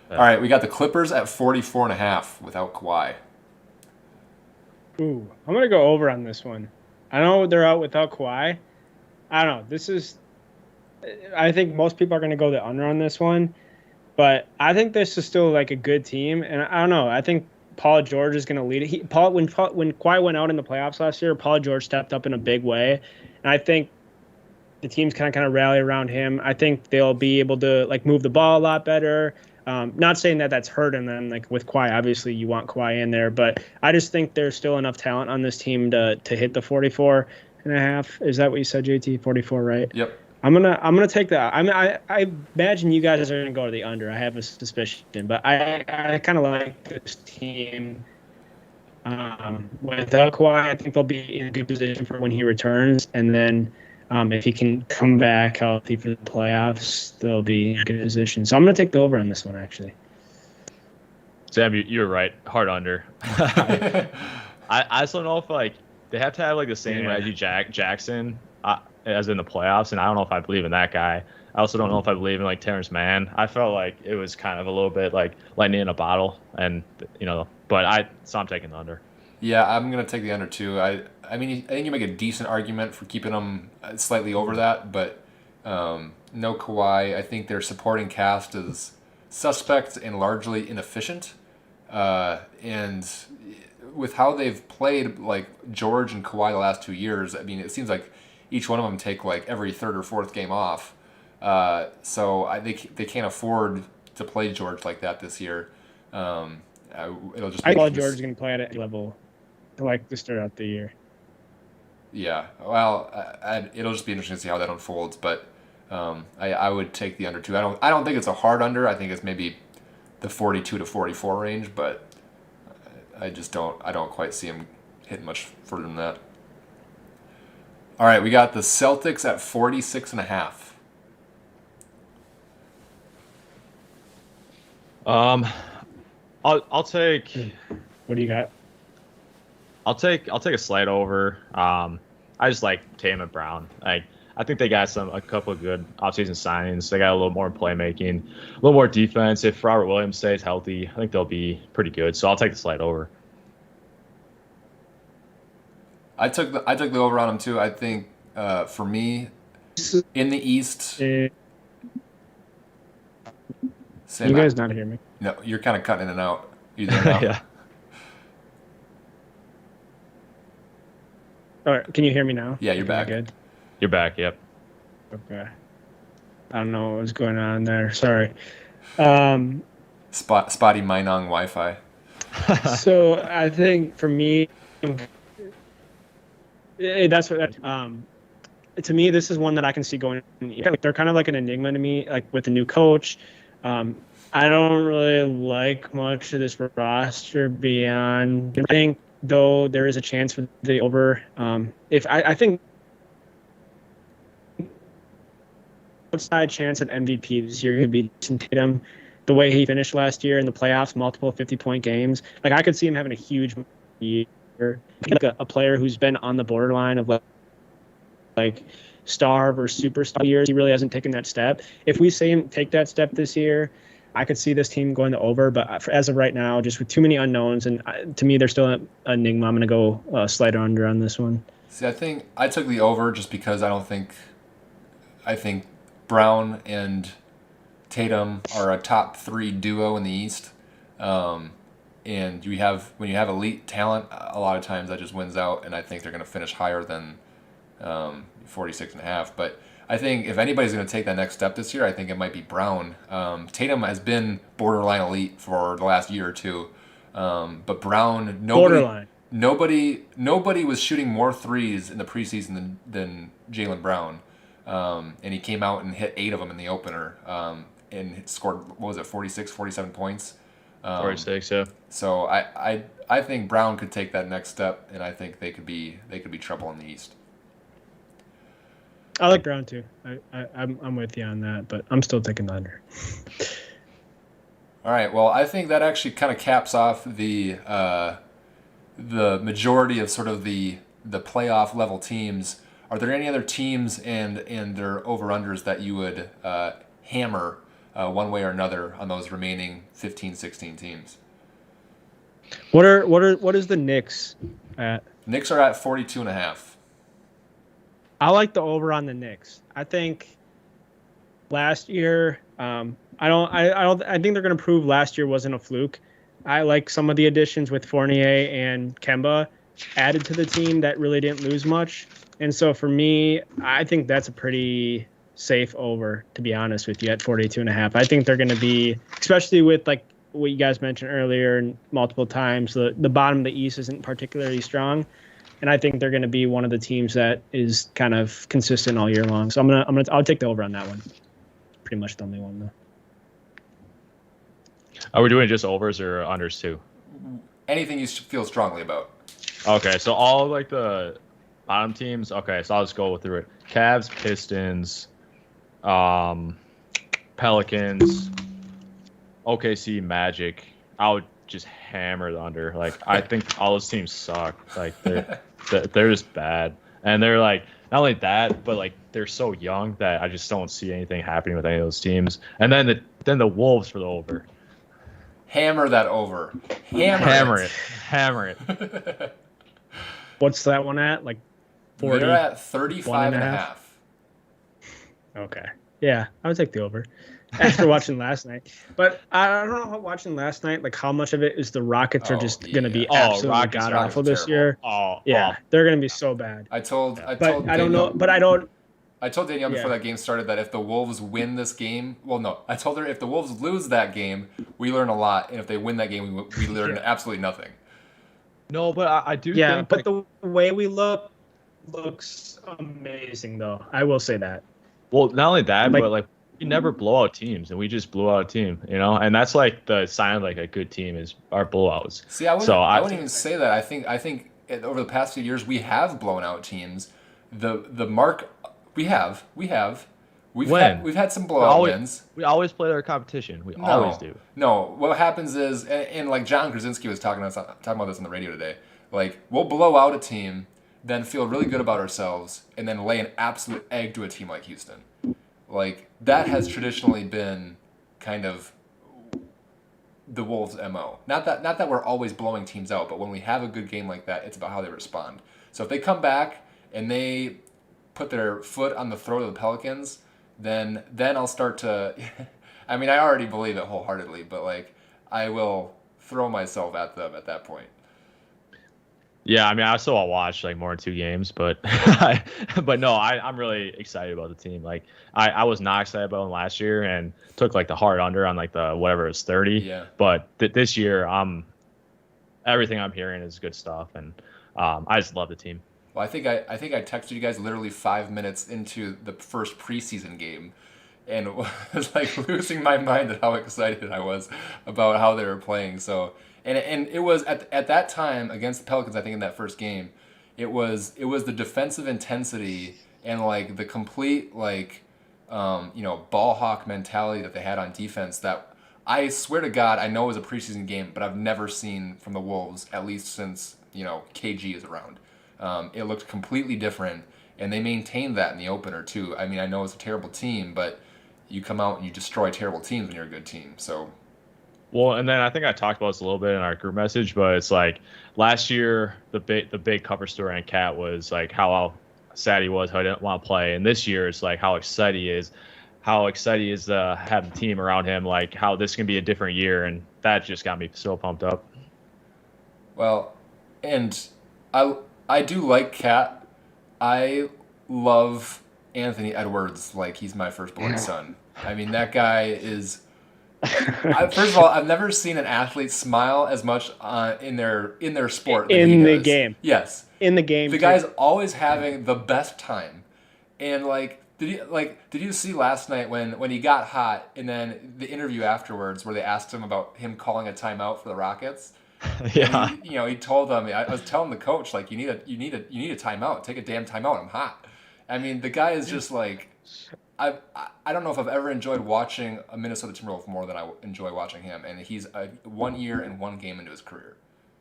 Yeah. All right, we got the Clippers at 44.5 without Kawhi. Ooh, I'm gonna go over on this one. I know they're out without Kawhi. I don't know. I think most people are gonna go the under on this one, but I think this is still a good team, and I don't know. I think Paul George is gonna lead it. When Kawhi went out in the playoffs last year, Paul George stepped up in a big way, and I think the team's kind of rally around him. I think they'll be able to move the ball a lot better. Not saying that that's hurting them. With Kawhi, obviously you want Kawhi in there, but I just think there's still enough talent on this team to hit the 44.5. Is that what you said, JT? 44, right? Yep. I'm gonna take that. I mean, I imagine you guys are gonna go to the under. I have a suspicion, but I kind of like this team. Without Kawhi, I think they'll be in a good position for when he returns, and then if he can come back healthy for the playoffs, they'll be in a good position. So I'm gonna take the over on this one, actually. Sam, you're right. Hard under. I also don't know if they have to have the same Reggie Jackson as in the playoffs, and I don't know if I believe in that guy. I also don't know if I believe in Terrence Mann. I felt like it was kind of a little bit lightning in a bottle, and but I'm taking the under. Yeah, I'm gonna take the under too. I mean, I think you make a decent argument for keeping them slightly over that, but no Kawhi. I think their supporting cast is suspect and largely inefficient, and with how they've played George and Kawhi the last 2 years, I mean, it seems like each one of them take every third or fourth game off. So they can't afford to play George like that this year. It'll just. I thought George is going to play at a level to start out the year. Yeah, well, it'll just be interesting to see how that unfolds. But I would take the under too. I don't think it's a hard under. I think it's maybe the 42 to 44 range, but I don't quite see him hitting much further than that. All right, we got the Celtics at 46.5. I'll take. What do you got? I'll take a slight over. I just like Tatum and Brown. I think they got a couple of good offseason signings. They got a little more playmaking, a little more defense. If Robert Williams stays healthy, I think they'll be pretty good. So I'll take the slight over. I took the over on them too. I think for me, in the East. You guys not hear me? No, you're kind of cutting in and out. You there now? Yeah. All right, can you hear me now? Yeah, you're back. Good. You're back. Yep. Okay. I don't know what was going on there. Sorry. Spotty Minong Wi-Fi. So I think for me, that's what. To me, this is one that I can see going. They're kind of like an enigma to me, with the new coach. I don't really like much of this roster beyond. I think though there is a chance for the over. If I think outside chance at MVP this year could be Jason Tatum. The way he finished last year in the playoffs, multiple 50-point games. Like I could see him having a huge year. Like a player who's been on the borderline of like star versus superstar years. He really hasn't taken that step. If we see him take that step this year, I could see this team going to over. But as of right now, just with too many unknowns, and to me, they're still an enigma. I'm going to go slider under on this one. See, I think I took the over just because I think Brown and Tatum are a top 3 duo in the East. And when you have elite talent, a lot of times that just wins out, and I think they're going to finish higher than 46.5. But I think if anybody's going to take that next step this year, I think it might be Brown. Tatum has been borderline elite for the last year or two, but Brown, nobody was shooting more threes in the preseason than Jaylen Brown, and he came out and hit 8 of them in the opener, and scored 47 points. 46, yeah. So I think Brown could take that next step, and I think they could be trouble in the East. I like Brown too. I'm with you on that, but I'm still taking the under. All right. Well, I think that actually kind of caps off the majority of sort of the playoff level teams. Are there any other teams and their over-unders that you would hammer one way or another on those remaining 15, 16 teams? What is the Knicks at? Knicks are at 42.5. I like the over on the Knicks. I think last year, I think they're going to prove last year wasn't a fluke. I like some of the additions with Fournier and Kemba added to the team that really didn't lose much. And so for me, I think that's a pretty safe over, to be honest with you, at 42.5. I think they're going to be, especially with like what you guys mentioned earlier and multiple times, the bottom of the East isn't particularly strong. And I think they're going to be one of the teams that is kind of consistent all year long. So I'll take the over on that one. Pretty much the only one though. Are we doing just overs or unders too? Anything you feel strongly about. Okay, so all like the bottom teams. Okay, so I'll just go through it. Cavs, Pistons, Pelicans, OKC, Magic. I would just hammer the under. Like I think all those teams suck. Like they're just bad, and they're like not only that, but like they're so young that I just don't see anything happening with any of those teams. And then the Wolves for the over. Hammer that over. Hammer it. What's that one at? Like 40? They're at 35.5. Okay. Yeah, I would take the over. After watching last night. But I don't know how watching last night, like how much of it is the Rockets are just going to be absolutely god-awful this year. They're going to be so bad. I told Danielle before that game started that if the Wolves win this game, I told her if the Wolves lose that game, we learn a lot, and if they win that game, we learn absolutely nothing. No, but I do think... Yeah, but the way we looks amazing, though. I will say that. Well, not only that, but like we never blow out teams, and we just blew out a team, and that's like the sign of like a good team is our blowouts. See, I wouldn't even say that. I think over the past few years we have blown out teams. The mark we've had some blowout wins. We always play our competition. We always do. No, what happens is, and like John Krasinski was talking about this on the radio today. Like we'll blow out a team, then feel really good about ourselves, and then lay an absolute egg to a team like Houston. Like that has traditionally been kind of the Wolves' MO. Not that we're always blowing teams out, but when we have a good game like that, it's about how they respond. So if they come back and they put their foot on the throat of the Pelicans, then I'll start to I mean, I already believe it wholeheartedly, but like I will throw myself at them at that point. Yeah, I mean, I still watch like more than 2 games, but no, I'm really excited about the team. Like I was not excited about them last year and took like the hard under on like the whatever it was 30. Yeah. But this year, everything I'm hearing is good stuff, and I just love the team. Well, I think I texted you guys literally 5 minutes into the first preseason game, and was like losing my mind at how excited I was about how they were playing. So, and it was at that time against the Pelicans, I think in that first game, it was the defensive intensity and like the complete like ball hawk mentality that they had on defense that I swear to God, I know it was a preseason game, but I've never seen from the Wolves, at least since, KG is around. It looked completely different, and they maintained that in the opener, too. I mean, I know it's a terrible team, but you come out and you destroy terrible teams when you're a good team, so... Well, and then I think I talked about this a little bit in our group message, but it's like last year, the big cover story on Cat was like how sad he was, how he didn't want to play, and this year it's like how excited he is to have the team around him, like how this can be a different year, and that just got me so pumped up. Well, and I do like Cat. I love Anthony Edwards like he's my firstborn son. I mean, that guy is... first of all, I've never seen an athlete smile as much in their sport in the game. Yes, in the game. The guy's always having the best time, and like... Did you see last night when he got hot and then the interview afterwards where they asked him about him calling a timeout for the Rockets? Yeah. He told them, I was telling the coach, like, you need a timeout. Take a damn timeout. I'm hot. I mean, the guy is just like, I don't know if I've ever enjoyed watching a Minnesota Timberwolves more than I enjoy watching him, and he's 1 year and 1 game into his career.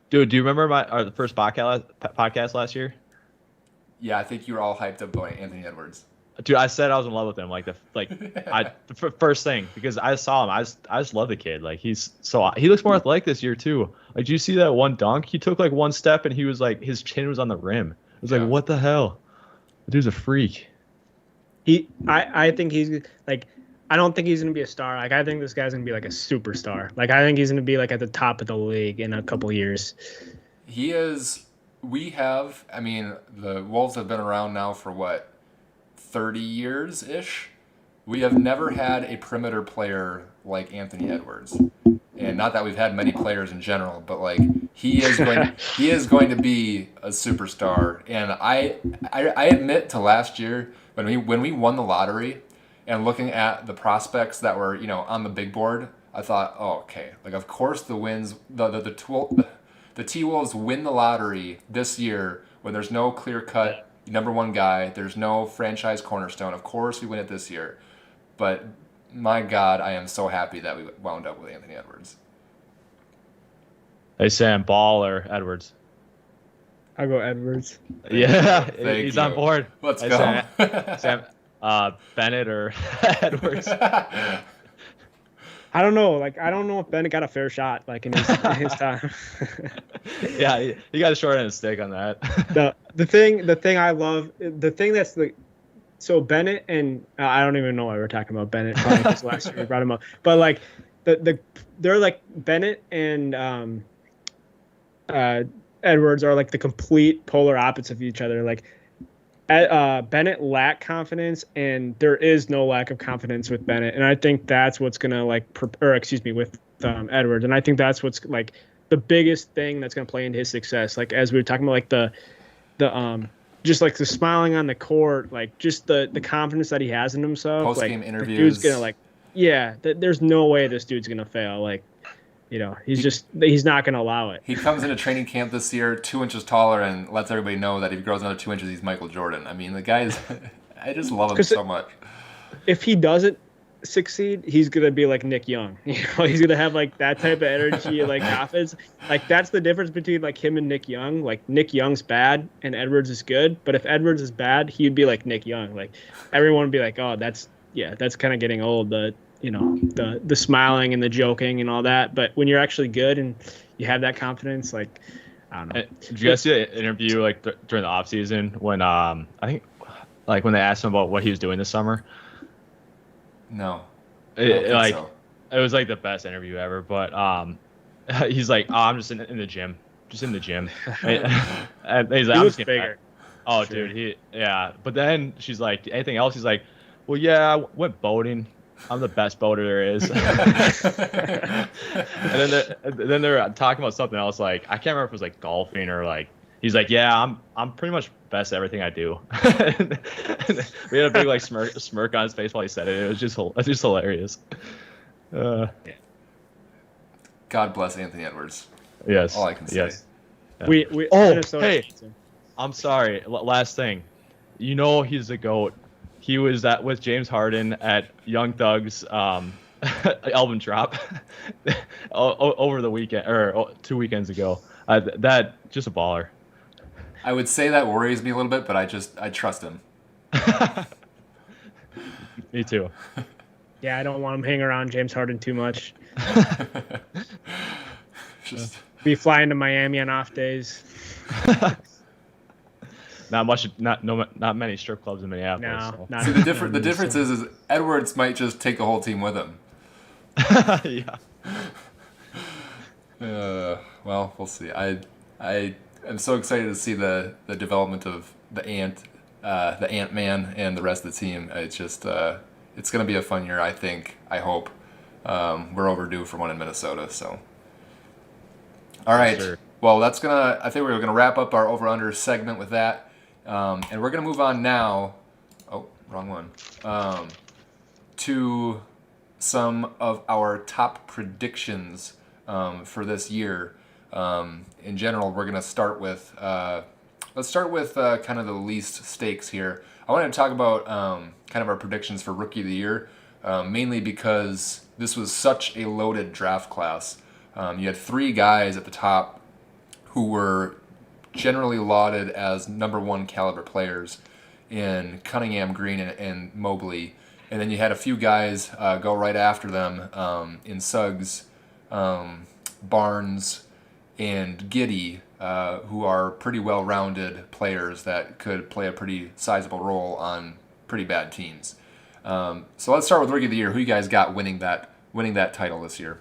Dude, do you remember the first podcast last year? Yeah, I think you were all hyped up about Anthony Edwards. Dude, I said I was in love with him. The first thing, because I saw him, I just love the kid. Like he looks more athletic this year too. Like, did you see that one dunk? He took like one step and he was like, his chin was on the rim. It was like, what the hell? The dude's a freak. I think he's like, I don't think he's gonna be a star. Like, I think this guy's gonna be like a superstar. Like, I think he's gonna be like at the top of the league in a couple years. He is. The Wolves have been around now for what? 30 years-ish. We have never had a perimeter player like Anthony Edwards. And not that we've had many players in general, but like he is going to be a superstar. And I admit to last year when we won the lottery and looking at the prospects that were, on the big board, I thought, oh, okay. Like, of course the T-Wolves win the lottery this year when there's no clear-cut number one guy. There's no franchise cornerstone. Of course we win it this year. But my God, I am so happy that we wound up with Anthony Edwards. Hey, Sam, Ball or Edwards? I'll go Edwards. Yeah, Thank he's you. on board. Let's go. Sam, Bennett or Edwards? I don't know. Like, I don't know if Bennett got a fair shot, like, in his time. Yeah, he got a short end of the stick on that. The thing I love, the thing that's like, so Bennett and I don't even know why we're talking about Bennett. Probably because last year we brought him up, but like they're like Bennett and Edwards are like the complete polar opposites of each other. Like, Bennett lacked confidence, and there is no lack of confidence with Bennett, and I think that's what's gonna with Edwards, and I think that's what's like the biggest thing that's gonna play into his success. Like, as we were talking about, like the just like the smiling on the court, like just the confidence that he has in himself. Post-game like, interviews. The dude's gonna there's no way this dude's gonna fail. Like, he's not gonna allow it. He comes into training camp this year 2 inches taller and lets everybody know that if he grows another 2 inches, he's Michael Jordan. I mean, the guy is, I just love him so much. If he doesn't succeed, he's gonna be like Nick Young. He's gonna have like that type of energy, like confidence. Like, that's the difference between like him and Nick Young. Like, Nick Young's bad and Edwards is good, but if Edwards is bad, he'd be like Nick Young. Like, everyone would be like, oh, that's kind of getting old. The smiling and the joking and all that. But when you're actually good and you have that confidence, like, I don't know. Did you guys see the interview like during the off season when I think like when they asked him about what he was doing this summer? No. It was like the best interview ever. But he's like, oh, I'm just in the gym, and he's like, I'm just getting bigger. Oh, sure. Dude, But then she's like, anything else? He's like, well, yeah, I went boating. I'm the best boater there is. And then they're talking about something else. Like, I can't remember if it was like golfing or like he's like, yeah, I'm pretty much best at everything I do. We had a big like smirk on his face while he said it. It was just hilarious. God bless Anthony Edwards. Yes. All I can say. Yes. Yeah. We Hey, I'm sorry. Last thing, he's the GOAT. He was with James Harden at Young Thug's album drop over the weekend or 2 weekends ago. That just a baller. I would say that worries me a little bit, but I trust him. Me too. Yeah, I don't want him hanging around James Harden too much. Just be flying to Miami on off days. Not many strip clubs in Minneapolis. No, so. not see the difference is Edwards might just take the whole team with him. Yeah. Well, we'll see. I am so excited to see the development of the Ant-Man and the rest of the team. It's just it's going to be a fun year, I think. I hope. We're overdue for one in Minnesota, so. All right. Sure. Well, I think we're gonna wrap up our over/under segment with that, and we're gonna move on now. Oh, wrong one. To some of our top predictions for this year. In general, we're gonna start with let's start with kind of the least stakes here. I wanted to talk about kind of our predictions for Rookie of the Year, mainly because this was such a loaded draft class. You had 3 guys at the top who were generally lauded as number 1 caliber players in Cunningham, Green, and Mobley. And then you had a few guys go right after them in Suggs, Barnes, and Giddey, who are pretty well-rounded players that could play a pretty sizable role on pretty bad teams. So let's start with Rookie of the Year. Who you guys got winning that title this year?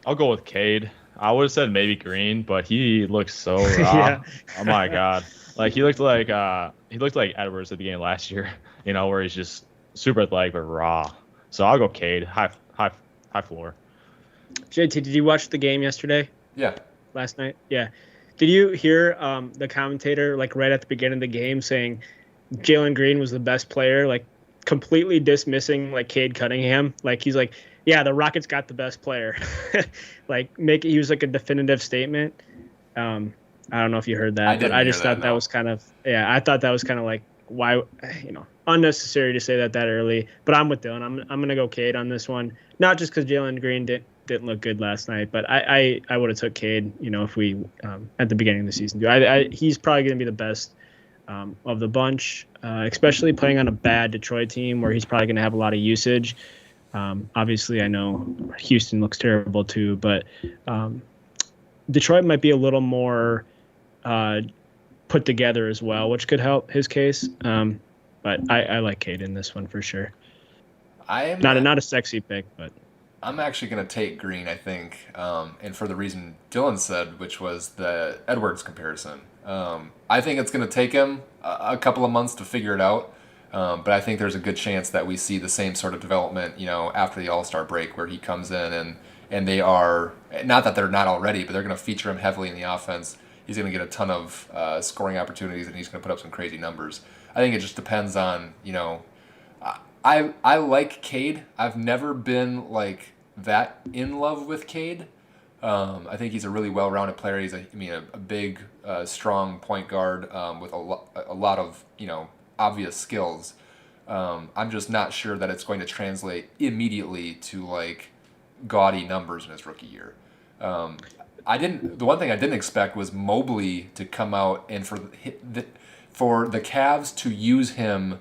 I'll go with Cade. I would have said maybe Green, but he looks so raw. Yeah. Oh my god! Like he looked like Edwards at the beginning of last year. Where he's just super athletic but raw. So I'll go Cade. High floor. JT, did you watch the game yesterday? Yeah. Last night? Yeah. Did you hear the commentator like right at the beginning of the game saying Jalen Green was the best player, like completely dismissing like Cade Cunningham? Like he's like, yeah, the Rockets got the best player. He was like a definitive statement. I don't know if you heard that, but I just thought that was kind of, I thought that was kind of like, why, unnecessary to say that early. But I'm with Dylan. I'm gonna go Cade on this one, not just because Jalen Green didn't look good last night, but I would have took Cade, if we at the beginning of the season. He's probably gonna be the best of the bunch, especially playing on a bad Detroit team where he's probably gonna have a lot of usage. Obviously, I know Houston looks terrible too, but Detroit might be a little more put together as well, which could help his case. But I like Cade in this one for sure. I am not a sexy pick, but I'm actually going to take Green, I think, and for the reason Dylan said, which was the Edwards comparison. I think it's going to take him a couple of months to figure it out. But I think there's a good chance that we see the same sort of development, after the All-Star break, where he comes in and they are, not that they're not already, but they're going to feature him heavily in the offense. He's going to get a ton of scoring opportunities, and he's going to put up some crazy numbers. I think it just depends on, I like Cade. I've never been like that in love with Cade. I think he's a really well-rounded player. He's a big, strong point guard with a lot of, obvious skills. I'm just not sure that it's going to translate immediately to like gaudy numbers in his rookie year. The one thing I didn't expect was Mobley to come out and for the Cavs to use him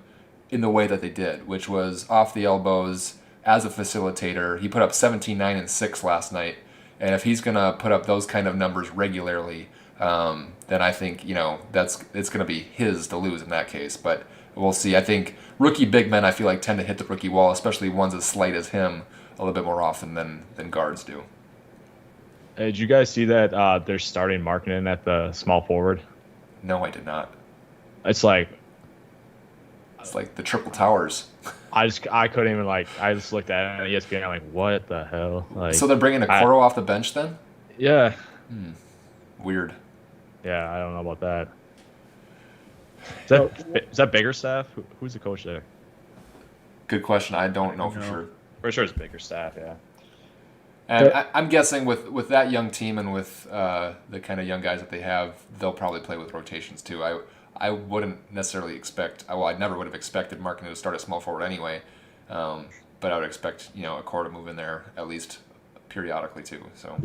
in the way that they did, which was off the elbows as a facilitator. He put up 17, 9, and 6 last night, and if he's going to put up those kind of numbers regularly, then I think it's going to be his to lose in that case. But we'll see. I think rookie big men, I feel like, tend to hit the rookie wall, especially ones as slight as him, a little bit more often than guards do. Did you guys see that they're starting Markkanen at the small forward? No, I did not. It's like the triple towers. I couldn't even I just looked at it on ESPN. I'm like, what the hell? So they're bringing Okoro off the bench then? Yeah. Weird. Yeah, I don't know about that. Is that Biggerstaff? Who's the coach there? Good question. I don't know for sure. For sure it's Biggerstaff, yeah. And I'm guessing with that young team and with the kind of young guys that they have, they'll probably play with rotations too. I wouldn't necessarily expect. I never would have expected Markkanen to start at small forward anyway. But I would expect a core to move in there at least periodically too. So.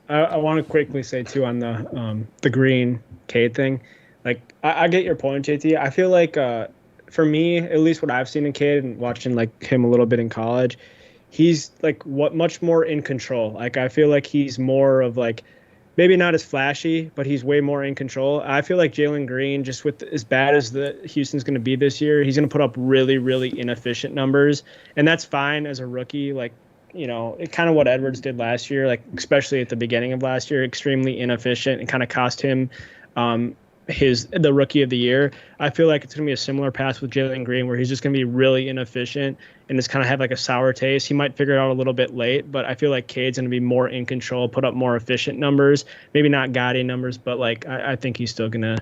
I want to quickly say too on the Green Cade thing. Like I get your point, JT. I feel like for me, at least what I've seen in Cade and watching like him a little bit in college, he's like much more in control. Like I feel like he's more of like maybe not as flashy, but he's way more in control. I feel like Jalen Green, just with as bad as the Houston's going to be this year, he's going to put up really, really inefficient numbers, and that's fine as a rookie. Like, it kind of what Edwards did last year, like especially at the beginning of last year, extremely inefficient and kind of cost him the rookie of the year. I feel like it's going to be a similar path with Jalen Green, where he's just going to be really inefficient and just kind of have like a sour taste. He might figure it out a little bit late, but I feel like Cade's going to be more in control, put up more efficient numbers, maybe not gaudy numbers, but like I think he's still going to.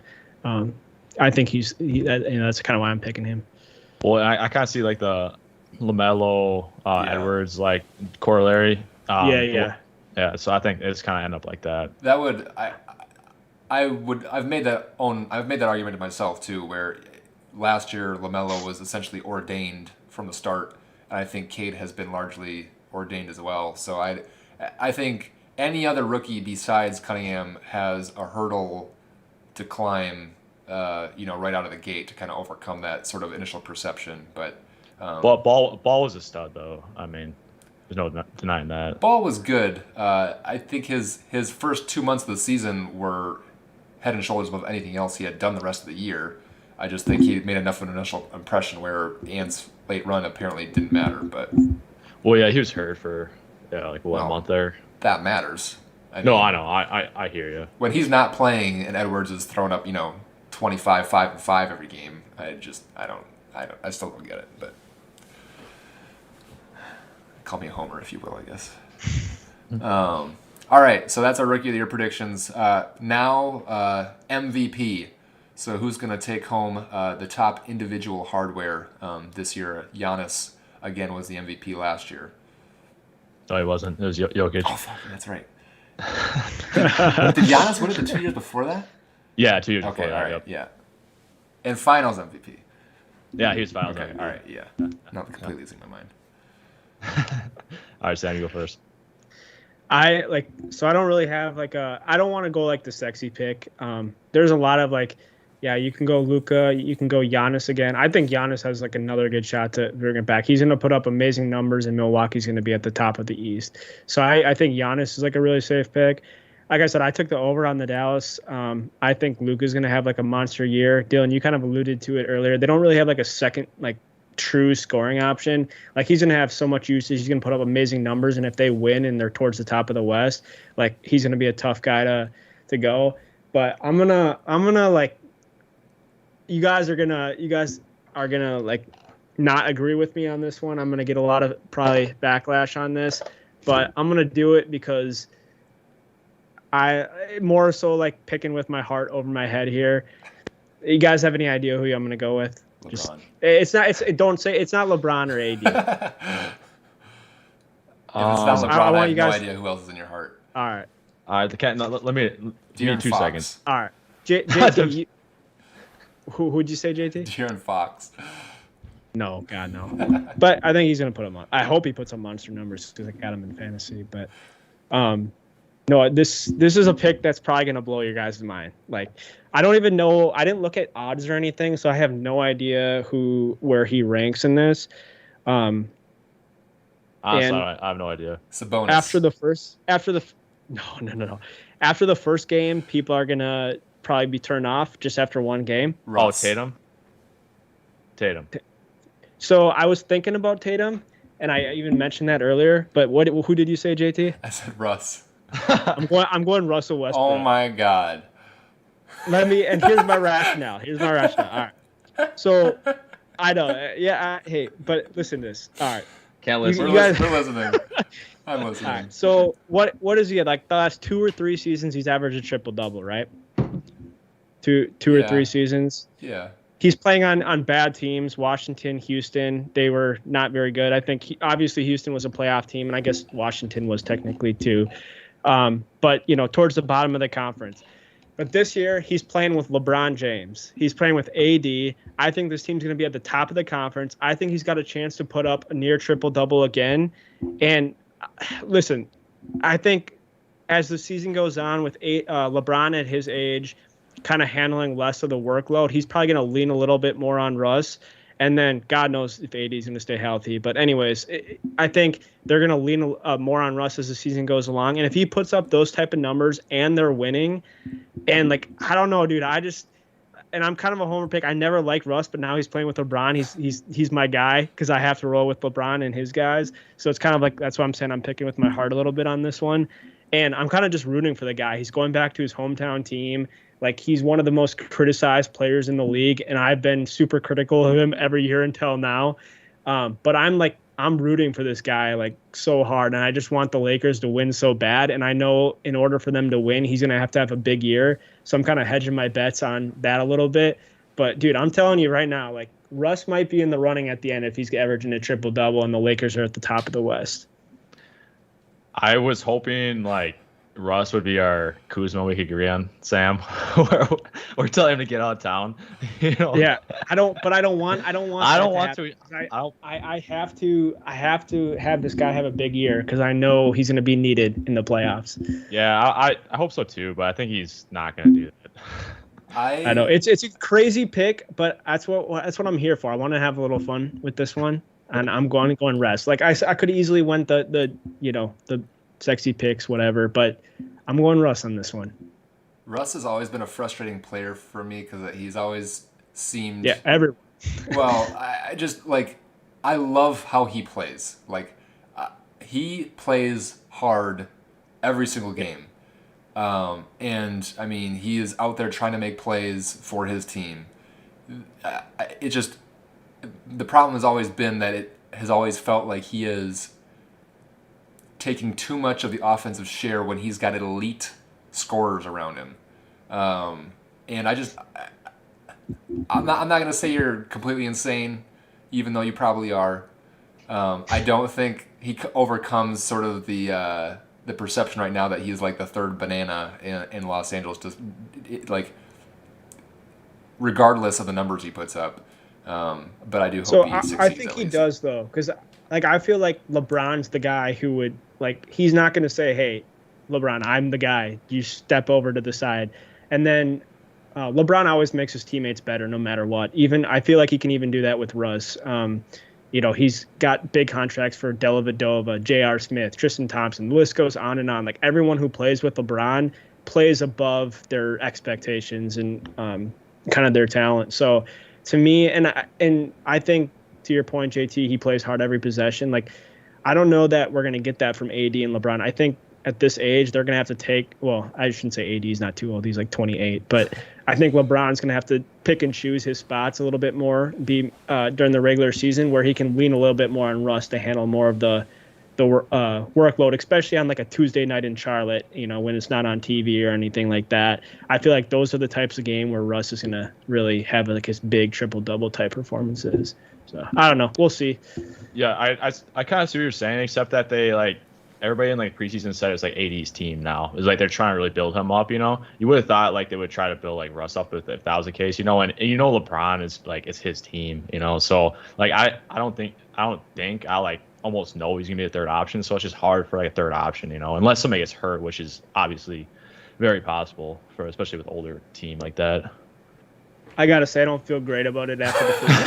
I think that's kind of why I'm picking him. Well, I kind of see like the LaMelo, Edwards like corollary. Yeah. So I think it's kind of end up like that. That would I've made that argument to myself too, where last year LaMelo was essentially ordained from the start, and I think Cade has been largely ordained as well. So I think any other rookie besides Cunningham has a hurdle to climb, right out of the gate to kind of overcome that sort of initial perception. But Ball was a stud though. I mean, there's no denying that. Ball was good. I think his first 2 months of the season were head and shoulders above anything else he had done the rest of the year. I just think he made enough of an initial impression where Ant's late run apparently didn't matter. But well, yeah, he was hurt for a month there. That matters. I know. I hear you. When he's not playing and Edwards is throwing up 25, 5, and 5 every game, I still don't get it. But call me a homer if you will, I guess. All right, so that's our Rookie of the Year predictions. Now, MVP. So who's going to take home the top individual hardware this year? Giannis, again, was the MVP last year. No, he wasn't. It was Jokic. Oh, fuck, that's right. Did Giannis win it the 2 years before that? Yeah, 2 years before that. All right, yep. Yeah. And Finals MVP. Yeah, he was Finals MVP. All right, yeah. Not completely losing my mind. All right, Sam, you go first. I don't really have I don't want to go like the sexy pick. There's a lot of you can go Luka, you can go Giannis again. I think Giannis has another good shot to bring it back. He's going to put up amazing numbers, and Milwaukee's going to be at the top of the East. So I think Giannis is a really safe pick. Like I said, I took the over on the Dallas. I think Luka's going to have a monster year. Dylan, you kind of alluded to it earlier. They don't really have a second true scoring option. He's going to have so much usage. He's going to put up amazing numbers, and if they win and they're towards the top of the West, he's going to be a tough guy to go. But I'm gonna you guys are gonna not agree with me on this one. I'm gonna get a lot of probably backlash on this, but I'm gonna do it because I more so picking with my heart over my head here. You guys have any idea who I'm gonna go with? LeBron. Don't say it's not LeBron or AD. If it's not LeBron, I have no idea who else is in your heart. All right. Let me give me 2 seconds. All right. JT, who'd you say, JT? De'Aaron Fox. No, God, no. But I think he's going to put him on. I hope he puts up monster numbers because I got him in fantasy. But no, this is a pick that's probably going to blow your guys' mind. I don't even know. I didn't look at odds or anything, so I have no idea where he ranks in this. Honestly, I have no idea. Sabonis. No. After the first game, people are going to probably be turned off just after one game. Russ. Oh, Tatum. So I was thinking about Tatum, and I even mentioned that earlier. But who did you say, JT? I said Russ. I'm going Russell Westbrook. Oh my God. And here's my rationale. All right. So I know. Yeah. Hey, but listen to this. All right. Can't listen. We're listening. I'm listening. All right, so what is he at? Like the last 2 or 3 seasons, he's averaged a triple-double, right? Two or 3 seasons. Yeah. He's playing on bad teams. Washington, Houston, they were not very good. I think obviously Houston was a playoff team, and I guess Washington was technically too. But towards the bottom of the conference. But this year, he's playing with LeBron James. He's playing with AD. I think this team's going to be at the top of the conference. I think he's got a chance to put up a near triple-double again. And listen, I think as the season goes on with LeBron at his age, kind of handling less of the workload, he's probably going to lean a little bit more on Russ. And then God knows if AD is going to stay healthy. But anyways, I think they're going to lean more on Russ as the season goes along. And if he puts up those type of numbers and they're winning, and I don't know, dude, and I'm kind of a homer pick. I never liked Russ, but now he's playing with LeBron. He's my guy because I have to roll with LeBron and his guys. So it's kind of like, that's why I'm saying I'm picking with my heart a little bit on this one. And I'm kind of just rooting for the guy. He's going back to his hometown team. He's one of the most criticized players in the league, and I've been super critical of him every year until now. But I'm rooting for this guy so hard, and I just want the Lakers to win so bad. And I know in order for them to win, he's gonna have to have a big year. So I'm kind of hedging my bets on that a little bit. But dude, I'm telling you right now, Russ might be in the running at the end if he's averaging a triple-double, and the Lakers are at the top of the West. I was hoping Russ would be our Kuzma we could agree on, Sam. or tell him to get out of town. Yeah, I don't want to. I have to have this guy have a big year because I know he's going to be needed in the playoffs. Yeah, I hope so too, but I think he's not going to do that. I know it's a crazy pick, but that's what I'm here for. I want to have a little fun with this one, and I'm going Russ. I could easily went the sexy picks, whatever, but I'm going Russ on this one. Russ has always been a frustrating player for me because he's always seemed... Yeah, everyone. Well, I just, I love how he plays. He plays hard every single game. And, I mean, he is out there trying to make plays for his team. The problem has always been that it has always felt like he is taking too much of the offensive share when he's got elite scorers around him. And I'm not going to say you're completely insane, even though you probably are. I don't think he overcomes sort of the perception right now that he's the third banana in Los Angeles, regardless of the numbers he puts up. But I do hope he succeeds. I think he does, though, because I feel like LeBron's the guy who would he's not going to say, "Hey, LeBron, I'm the guy. You step over to the side." And then LeBron always makes his teammates better, no matter what. Even I feel like he can even do that with Russ. He's got big contracts for Dellavedova, J.R. Smith, Tristan Thompson. The list goes on and on. Everyone who plays with LeBron plays above their expectations and kind of their talent. So to me, and I think to your point, JT, he plays hard every possession. I don't know that we're going to get that from AD and LeBron. I think at this age, they're going to have to take, well, I shouldn't say AD is not too old. He's 28. But I think LeBron's going to have to pick and choose his spots a little bit more during the regular season, where he can lean a little bit more on Russ to handle more of the workload, especially on a Tuesday night in Charlotte, when it's not on TV or anything like that. I feel like those are the types of game where Russ is going to really have his big triple-double type performances. So I don't know. We'll see. Yeah, I kind of see what you're saying, except that they everybody in preseason said it's AD's team now. It's they're trying to really build him up. You would have thought they would try to build Russ up if that was the case. And LeBron is it's his team. So I don't think I almost know he's gonna be a third option. So it's just hard for a third option. Unless somebody gets hurt, which is obviously very possible especially with older team like that. I gotta say, I don't feel great about it after the first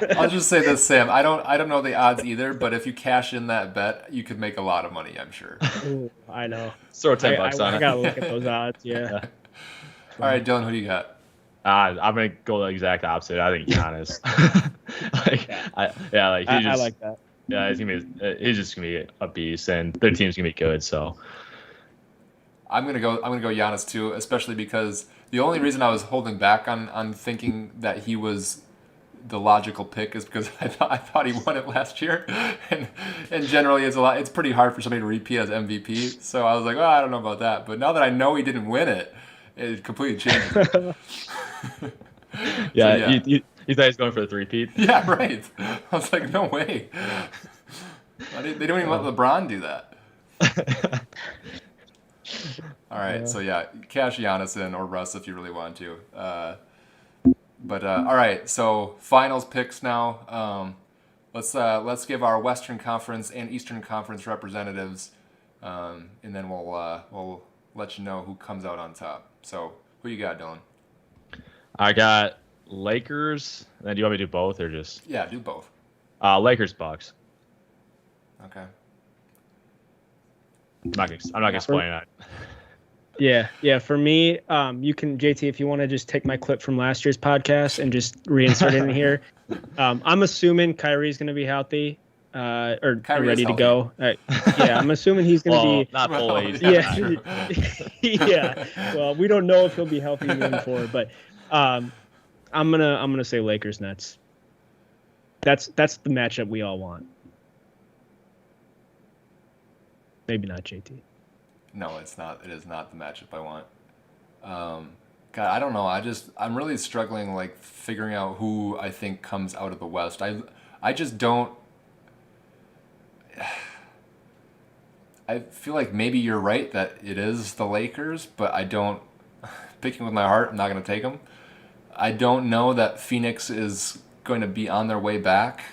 game. I'll just say this, Sam. I don't know the odds either, but if you cash in that bet, you could make a lot of money, I'm sure. Ooh, I know. Throw $10 on it. I gotta look at those odds. Yeah. All right, Dylan, who do you got? I'm gonna go the exact opposite. I think Giannis. I like that. Yeah, he's just gonna be a beast, and their team's gonna be good. So I'm gonna go Giannis too, especially because the only reason I was holding back on thinking that he was the logical pick is because I thought he won it last year, and generally it's pretty hard for somebody to repeat as MVP. So I was like, I don't know about that. But now that I know he didn't win it, it completely changes it. Yeah, so, yeah. You thought he was going for the three-peat? Yeah, right. I was like, no way. They don't even let LeBron do that. All right, so yeah, cash Giannis in or Russ if you really want to. But all right, so finals picks now. Let's give our Western Conference and Eastern Conference representatives, and then we'll let you know who comes out on top. So who you got, Dylan? I got Lakers. Then do you want me to do both or just? Yeah, do both. Lakers Bucks. Okay. I'm not gonna explain that. Yeah. For me, you can, JT, if you want to just take my clip from last year's podcast and just reinsert it in here. I'm assuming Kyrie's going to be healthy or ready to go. Yeah, I'm assuming he's going to be. Not fully. Yeah. Well, we don't know if he'll be healthy moving forward, but I'm gonna say Lakers Nets. That's the matchup we all want. Maybe not, JT. No, it's not. It is not the matchup I want. God, I don't know. I'm really struggling, like, figuring out who I think comes out of the West. I just don't. I feel like maybe you're right that it is the Lakers, but I don't. Picking with my heart, I'm not going to take them. I don't know that Phoenix is going to be on their way back.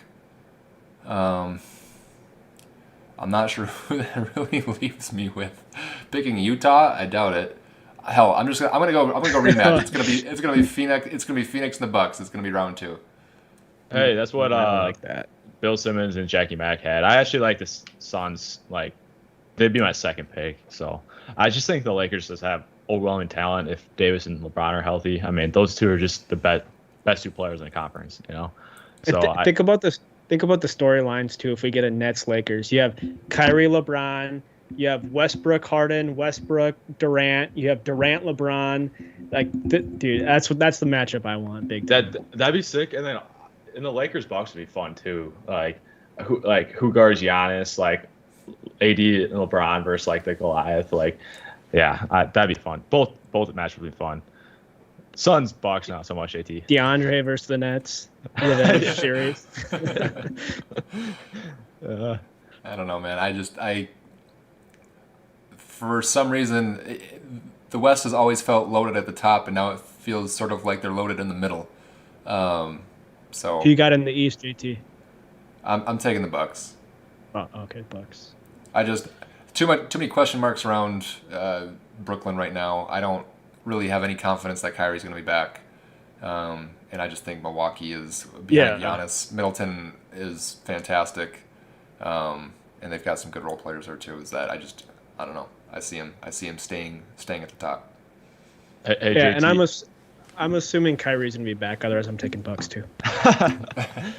I'm not sure who that really leaves me with. Picking Utah, I doubt it. Hell, I'm gonna go rematch. It's gonna be Phoenix. It's gonna be Phoenix and the Bucks. It's gonna be round 2. Hey, that's what like that. Bill Simmons and Jackie Mack had. I actually like the Suns. Like, they'd be my second pick. So I just think the Lakers just have overwhelming talent if Davis and LeBron are healthy. I mean, those two are just the best two players in the conference. You know. So think about this. Think about the storylines, too, if we get a Nets-Lakers. You have Kyrie, LeBron. You have Westbrook, Harden, Westbrook, Durant. You have Durant, LeBron. Like, dude, that's the matchup I want. Big time. That'd be sick. And then in the Lakers-Bucks would be fun, too. Who guards Giannis? Like, AD and LeBron versus, like, the Goliath. Like, yeah, that'd be fun. Both matches would be fun. Suns, Bucks, not so much, AT. DeAndre versus the Nets. Revenge series. I don't know, man. For some reason, the West has always felt loaded at the top, and now it feels sort of like they're loaded in the middle. So who you got in the East, JT? I'm taking the Bucks. Oh, okay, Bucks. I just too many question marks around Brooklyn right now. I don't really have any confidence that Kyrie's going to be back. And I just think Milwaukee is behind Giannis. Middleton is fantastic. And they've got some good role players there too. I don't know. I see him staying at the top. Hey, yeah, JT. and I'm assuming Kyrie's going to be back. Otherwise, I'm taking Bucks too. I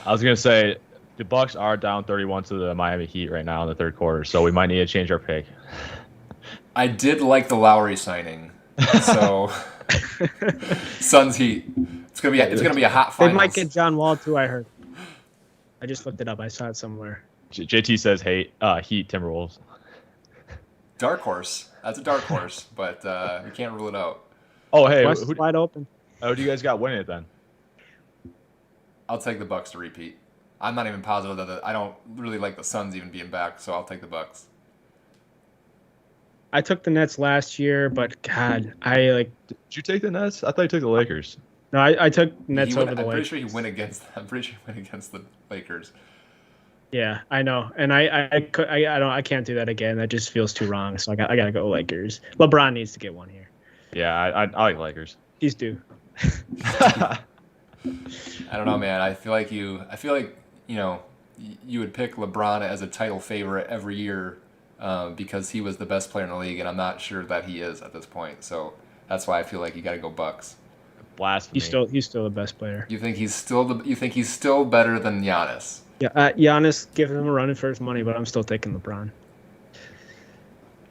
was going to say the Bucks are down 31 to the Miami Heat right now in the third quarter, so we might need to change our pick. I did like the Lowry signing. So Suns Heat. It's gonna be a hot finals. They might get John Wall too. I heard. I just looked it up. I saw it somewhere. JT says, "Hey, Heat Timberwolves." Dark horse. That's a dark horse, but we can't rule it out. Oh, hey, West is wide open. Who do you guys got winning it then? I'll take the Bucks to repeat. I'm not even positive that I don't really like the Suns even being back, so I'll take the Bucks. I took the Nets last year, but God, Did you take the Nets? I thought you took the Lakers. No, I took Nets over the Lakers. I'm pretty sure he went against the Lakers. Yeah, I know, and I can't do that again. That just feels too wrong. So I gotta go Lakers. LeBron needs to get one here. Yeah, I like Lakers. He's due. I don't know, man. I feel like you would pick LeBron as a title favorite every year. Because he was the best player in the league, and I'm not sure that he is at this point. So that's why I feel like you got to go Bucks. Blasphemy. He's still the best player. You think he's still better than Giannis? Yeah, Giannis, give him a run for his money, but I'm still taking LeBron.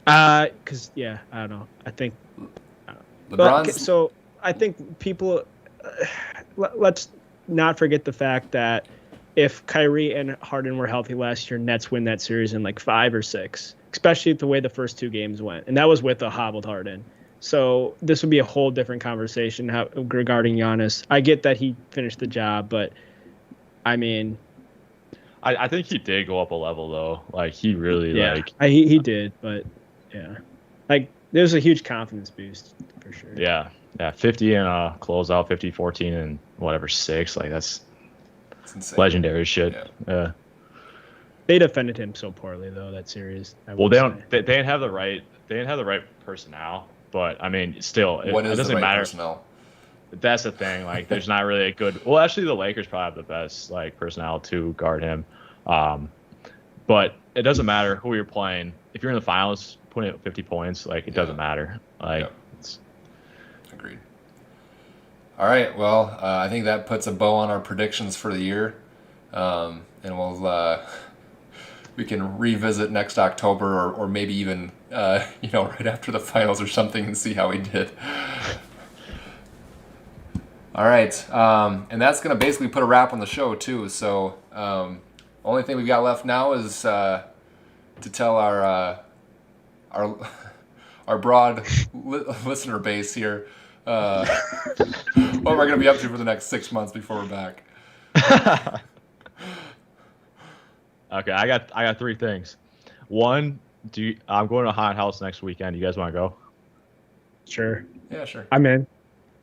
Because I don't know. I think LeBron's. So I think people. Let's not forget the fact that if Kyrie and Harden were healthy last year, Nets win that series in like 5 or 6, especially the way the first 2 games went. And that was with a hobbled Harden. So this would be a whole different conversation regarding Giannis. I get that he finished the job, but I mean, I think he did go up a level though. Like he really he did, but yeah, like there's a huge confidence boost for sure. Yeah, 50 and closeout, 50, 14 and whatever 6. Like that's legendary shit. Yeah. They defended him so poorly though that series. Well, they didn't have the right personnel. But I mean, still, it doesn't matter. Personnel? That's the thing. Like, there's not really a good. Well, actually, the Lakers probably have the best like personnel to guard him. But it doesn't matter who you're playing. If you're in the finals, putting up 50 points, like it doesn't matter. Like, agreed. All right. Well, I think that puts a bow on our predictions for the year, and we can revisit next October or maybe even right after the finals or something and see how we did. All right, and that's gonna basically put a wrap on the show too. So only thing we've got left now is to tell our broad listener base here what we're gonna be up to for the next 6 months before we're back. Okay, I got 3 things. One, I'm going to a haunted house next weekend. You guys want to go? Sure. Yeah, sure. I'm in.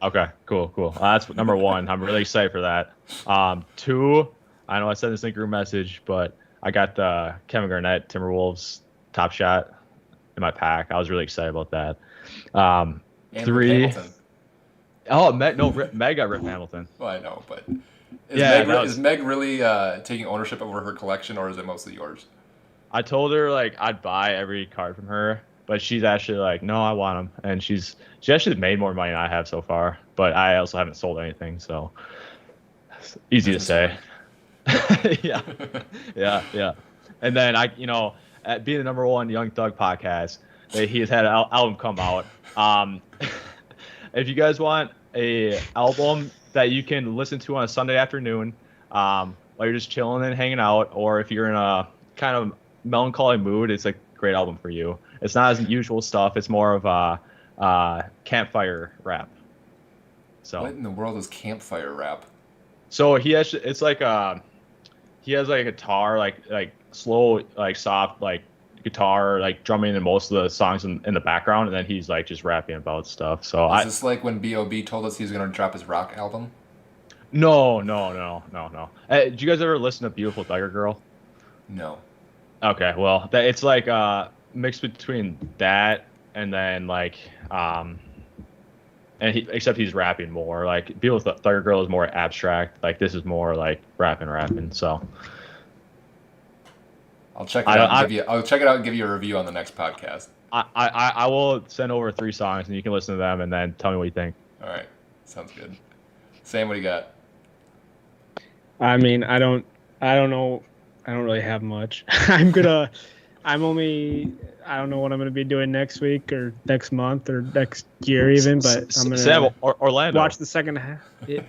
Okay, cool. That's number 1. I'm really excited for that. 2, I know I said this in a group message, but I got the Kevin Garnett Timberwolves Top Shot in my pack. I was really excited about that. 3. Oh, Meg got Rip Hamilton. Well, I know, but is Meg really taking ownership over her collection, or is it mostly yours? I told her like I'd buy every card from her, but she's actually like, no, I want them, and she actually made more money than I have so far. But I also haven't sold anything, so it's easy to say. yeah. And then at being the number 1 Young Thug podcast, he has had an album come out. If you guys want a album that you can listen to on a Sunday afternoon while you're just chilling and hanging out, or if you're in a kind of melancholy mood, it's a great album for you. It's not as usual stuff. It's more of a campfire rap. So what in the world is campfire rap? So he has a guitar, like slow, like soft, like guitar, like drumming in most of the songs in the background, and then he's like just rapping about stuff. So is this like when B.O.B. told us he was going to drop his rock album? No. Did you guys ever listen to Beautiful Tiger Girl? No. Okay, well, it's like mixed between that and then like except he's rapping more. Like Beautiful Tiger Girl is more abstract. Like this is more like rapping. So I'll check it out. I'll check it out and give you a review on the next podcast. I will send over 3 songs and you can listen to them and then tell me what you think. All right, sounds good. Sam, what do you got? I mean, I don't know. I don't really have much. I don't know what I'm gonna be doing next week or next month or next year even, but I'm gonna Sam, Orlando. Watch the second half.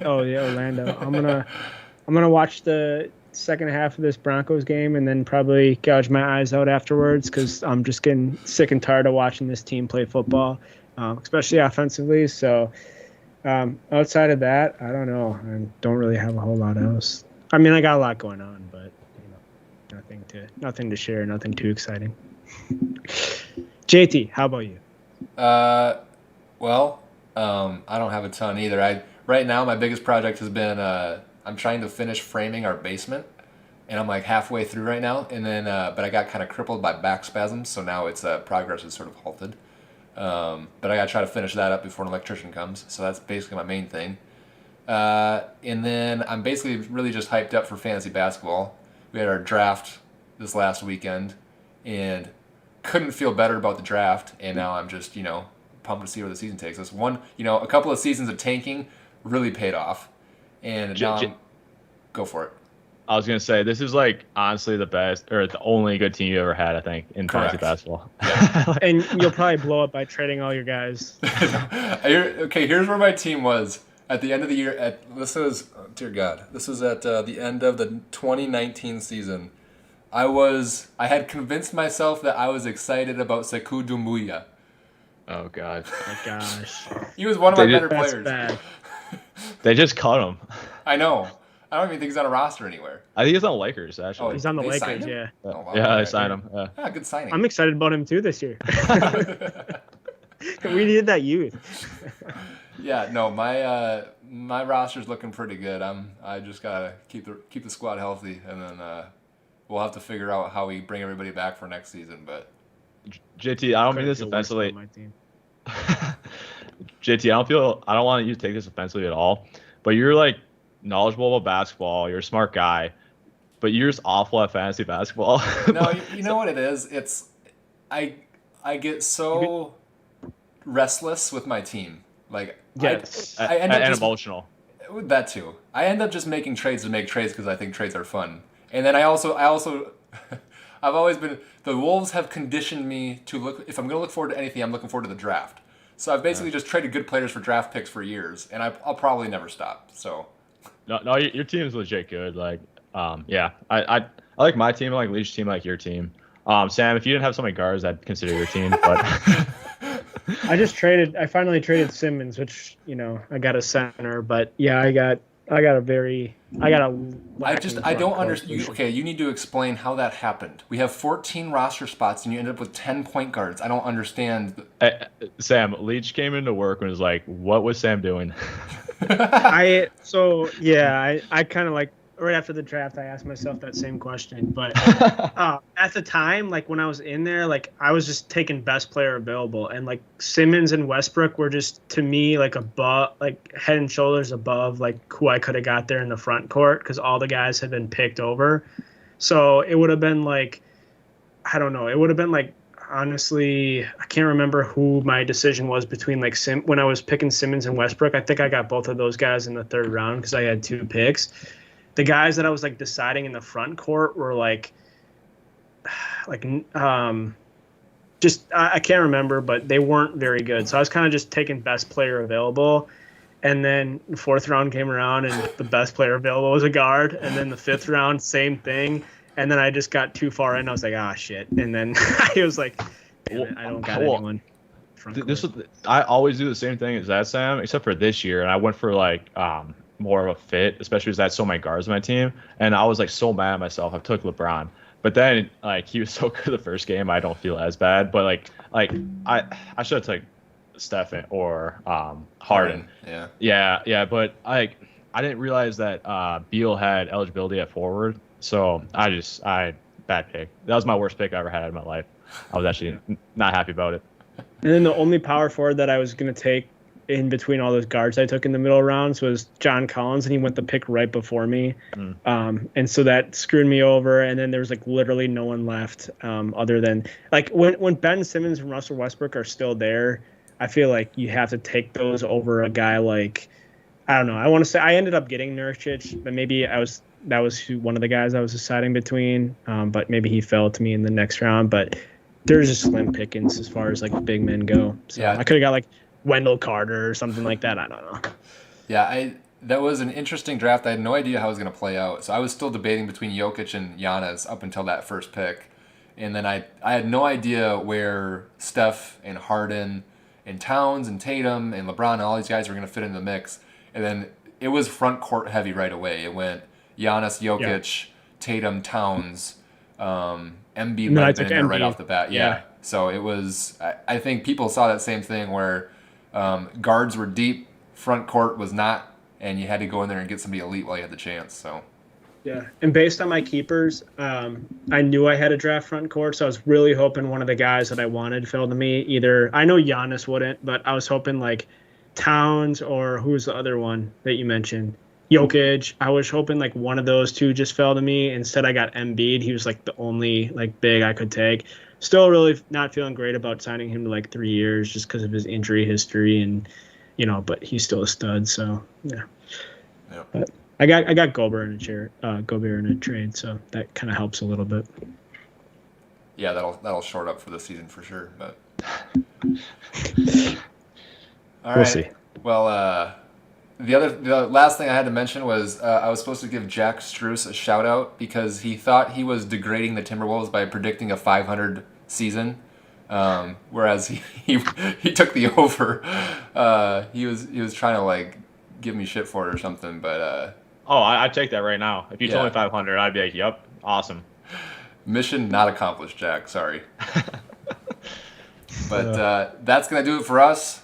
Oh yeah, Orlando. I'm gonna watch the second half of this Broncos game and then probably gouge my eyes out afterwards because I'm just getting sick and tired of watching this team play football, especially offensively. So outside of that, I don't know. I don't really have a whole lot else. I mean, I got a lot going on, but nothing to share, nothing too exciting. JT, how about you? Well, I don't have a ton either. Right now my biggest project has been I'm trying to finish framing our basement, and I'm like halfway through right now. And then, but I got kind of crippled by back spasms, so now it's progress is sort of halted. But I gotta try to finish that up before an electrician comes. So that's basically my main thing. And then I'm basically really just hyped up for fantasy basketball. We had our draft this last weekend, and couldn't feel better about the draft. And now I'm just pumped to see where the season takes us. A couple of seasons of tanking really paid off. And now go for it. I was gonna say this is like honestly the best or the only good team you ever had, I think, in fantasy basketball. Yeah. And you'll probably blow up by trading all your guys. Okay, here's where my team was At the end of the year, this was at the end of the 2019 season. I had convinced myself that I was excited about Sekou Doumbouya. Oh God. Oh my gosh. He was one of my better That's players. bad. They just cut him. I know. I don't even think he's on a roster anywhere. I think he's on the Lakers actually. Oh, He's on the they signed Lakers, him? yeah. Oh, wow. Yeah, they signed him. Yeah. Ah, good signing. I'm excited about him too this year. We needed that youth. Yeah, no, my roster's looking pretty good. I just gotta keep the squad healthy, and then we'll have to figure out how we bring everybody back for next season. But JT, I don't mean this offensively. JT, I don't want you to take this offensively at all, but you're like knowledgeable about basketball. You're a smart guy, but you're just awful at fantasy basketball. No, you know what it is? It's I get so restless with my team. Like Yes. I end up and just, emotional. that too. I end up just making trades to make trades because I think trades are fun. And then I also I've always been, the Wolves have conditioned me to look, if I'm going to look forward to anything, I'm looking forward to the draft. So I've basically just traded good players for draft picks for years, and I'll probably never stop. So No, your team is legit good. Like, yeah, I like my team, I like Leach's team, I like your team. Sam, if you didn't have so many guards, I'd consider your team. But I finally traded Simmons, which, I got a center, but yeah, I got I don't understand. Okay, you need to explain how that happened. We have 14 roster spots, and you end up with 10 point guards. I don't understand. Sam, Leach came into work and was like, "What was Sam doing?" I kind of like right after the draft, I asked myself that same question. But at the time, like when I was in there, like I was just taking best player available, and like Simmons and Westbrook were just to me like above, like head and shoulders above, like who I could have got there in the front court because all the guys had been picked over. So it would have been like, I don't know, it would have been like. Honestly, I can't remember who my decision was between like when I was picking Simmons and Westbrook. I think I got both of those guys in the third round because I had 2 picks. The guys that I was like deciding in the front court were just I can't remember, but they weren't very good. So I was kind of just taking best player available. And then the 4th round came around and the best player available was a guard. And then the 5th round, same thing. And then I just got too far in. I was like, shit. And then I was like, damn it, I don't got anyone. I always do the same thing as that, Sam, except for this year. And I went for like more of a fit, especially as that's so many guards on my team. And I was like so mad at myself. I took LeBron. But then like he was so good the first game, I don't feel as bad. But like I should have taken Steph or Harden. Yeah. But I didn't realize that Beal had eligibility at forward. So I bad pick. That was my worst pick I ever had in my life. I was actually not happy about it. And then the only power forward that I was going to take in between all those guards I took in the middle rounds was John Collins, and he went the pick right before me. And so that screwed me over. And then there was like literally no one left other than like when Ben Simmons and Russell Westbrook are still there, I feel like you have to take those over a guy like, I don't know. I want to say I ended up getting Nurkic, but maybe that was one of the guys I was deciding between. But maybe he fell to me in the next round. But there's just slim pickings as far as like big men go. So yeah. I could have got like Wendell Carter or something like that. I don't know. Yeah, that was an interesting draft. I had no idea how it was going to play out. So I was still debating between Jokic and Giannis up until that first pick. And then I had no idea where Steph and Harden and Towns and Tatum and LeBron and all these guys were going to fit in the mix. And then it was front court heavy right away. It went Giannis, Jokic, Tatum, Towns, Embiid might have been in there right off the bat. Yeah. So it was, I think people saw that same thing where guards were deep, front court was not, and you had to go in there and get somebody elite while you had the chance. So. Yeah, and based on my keepers, I knew I had a draft front court, so I was really hoping one of the guys that I wanted fell to me. Either, I know Giannis wouldn't, but I was hoping like Towns or who's the other one that you mentioned? Jokic. I was hoping like one of those two just fell to me. Instead, I got Embiid. He was like the only like big I could take. Still really not feeling great about signing him to like 3 years just because of his injury history and, but he's still a stud. So, yeah. But I got Gobert in a trade, so that kind of helps a little bit. Yeah, that'll short up for the season for sure. But all right. We'll see. Well, The last thing I had to mention was I was supposed to give Jack Struess a shout out because he thought he was degrading the Timberwolves by predicting a 500 season, whereas he took the over. He was trying to like give me shit for it or something, but I'd take that right now. If you told me 500, I'd be like, yep, awesome. Mission not accomplished, Jack. Sorry. But that's going to do it for us.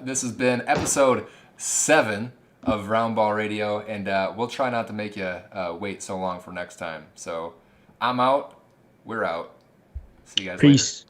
This has been episode 7 of Roundball Radio, and we'll try not to make you wait so long for next time. So I'm out. We're out. See you guys later. Peace.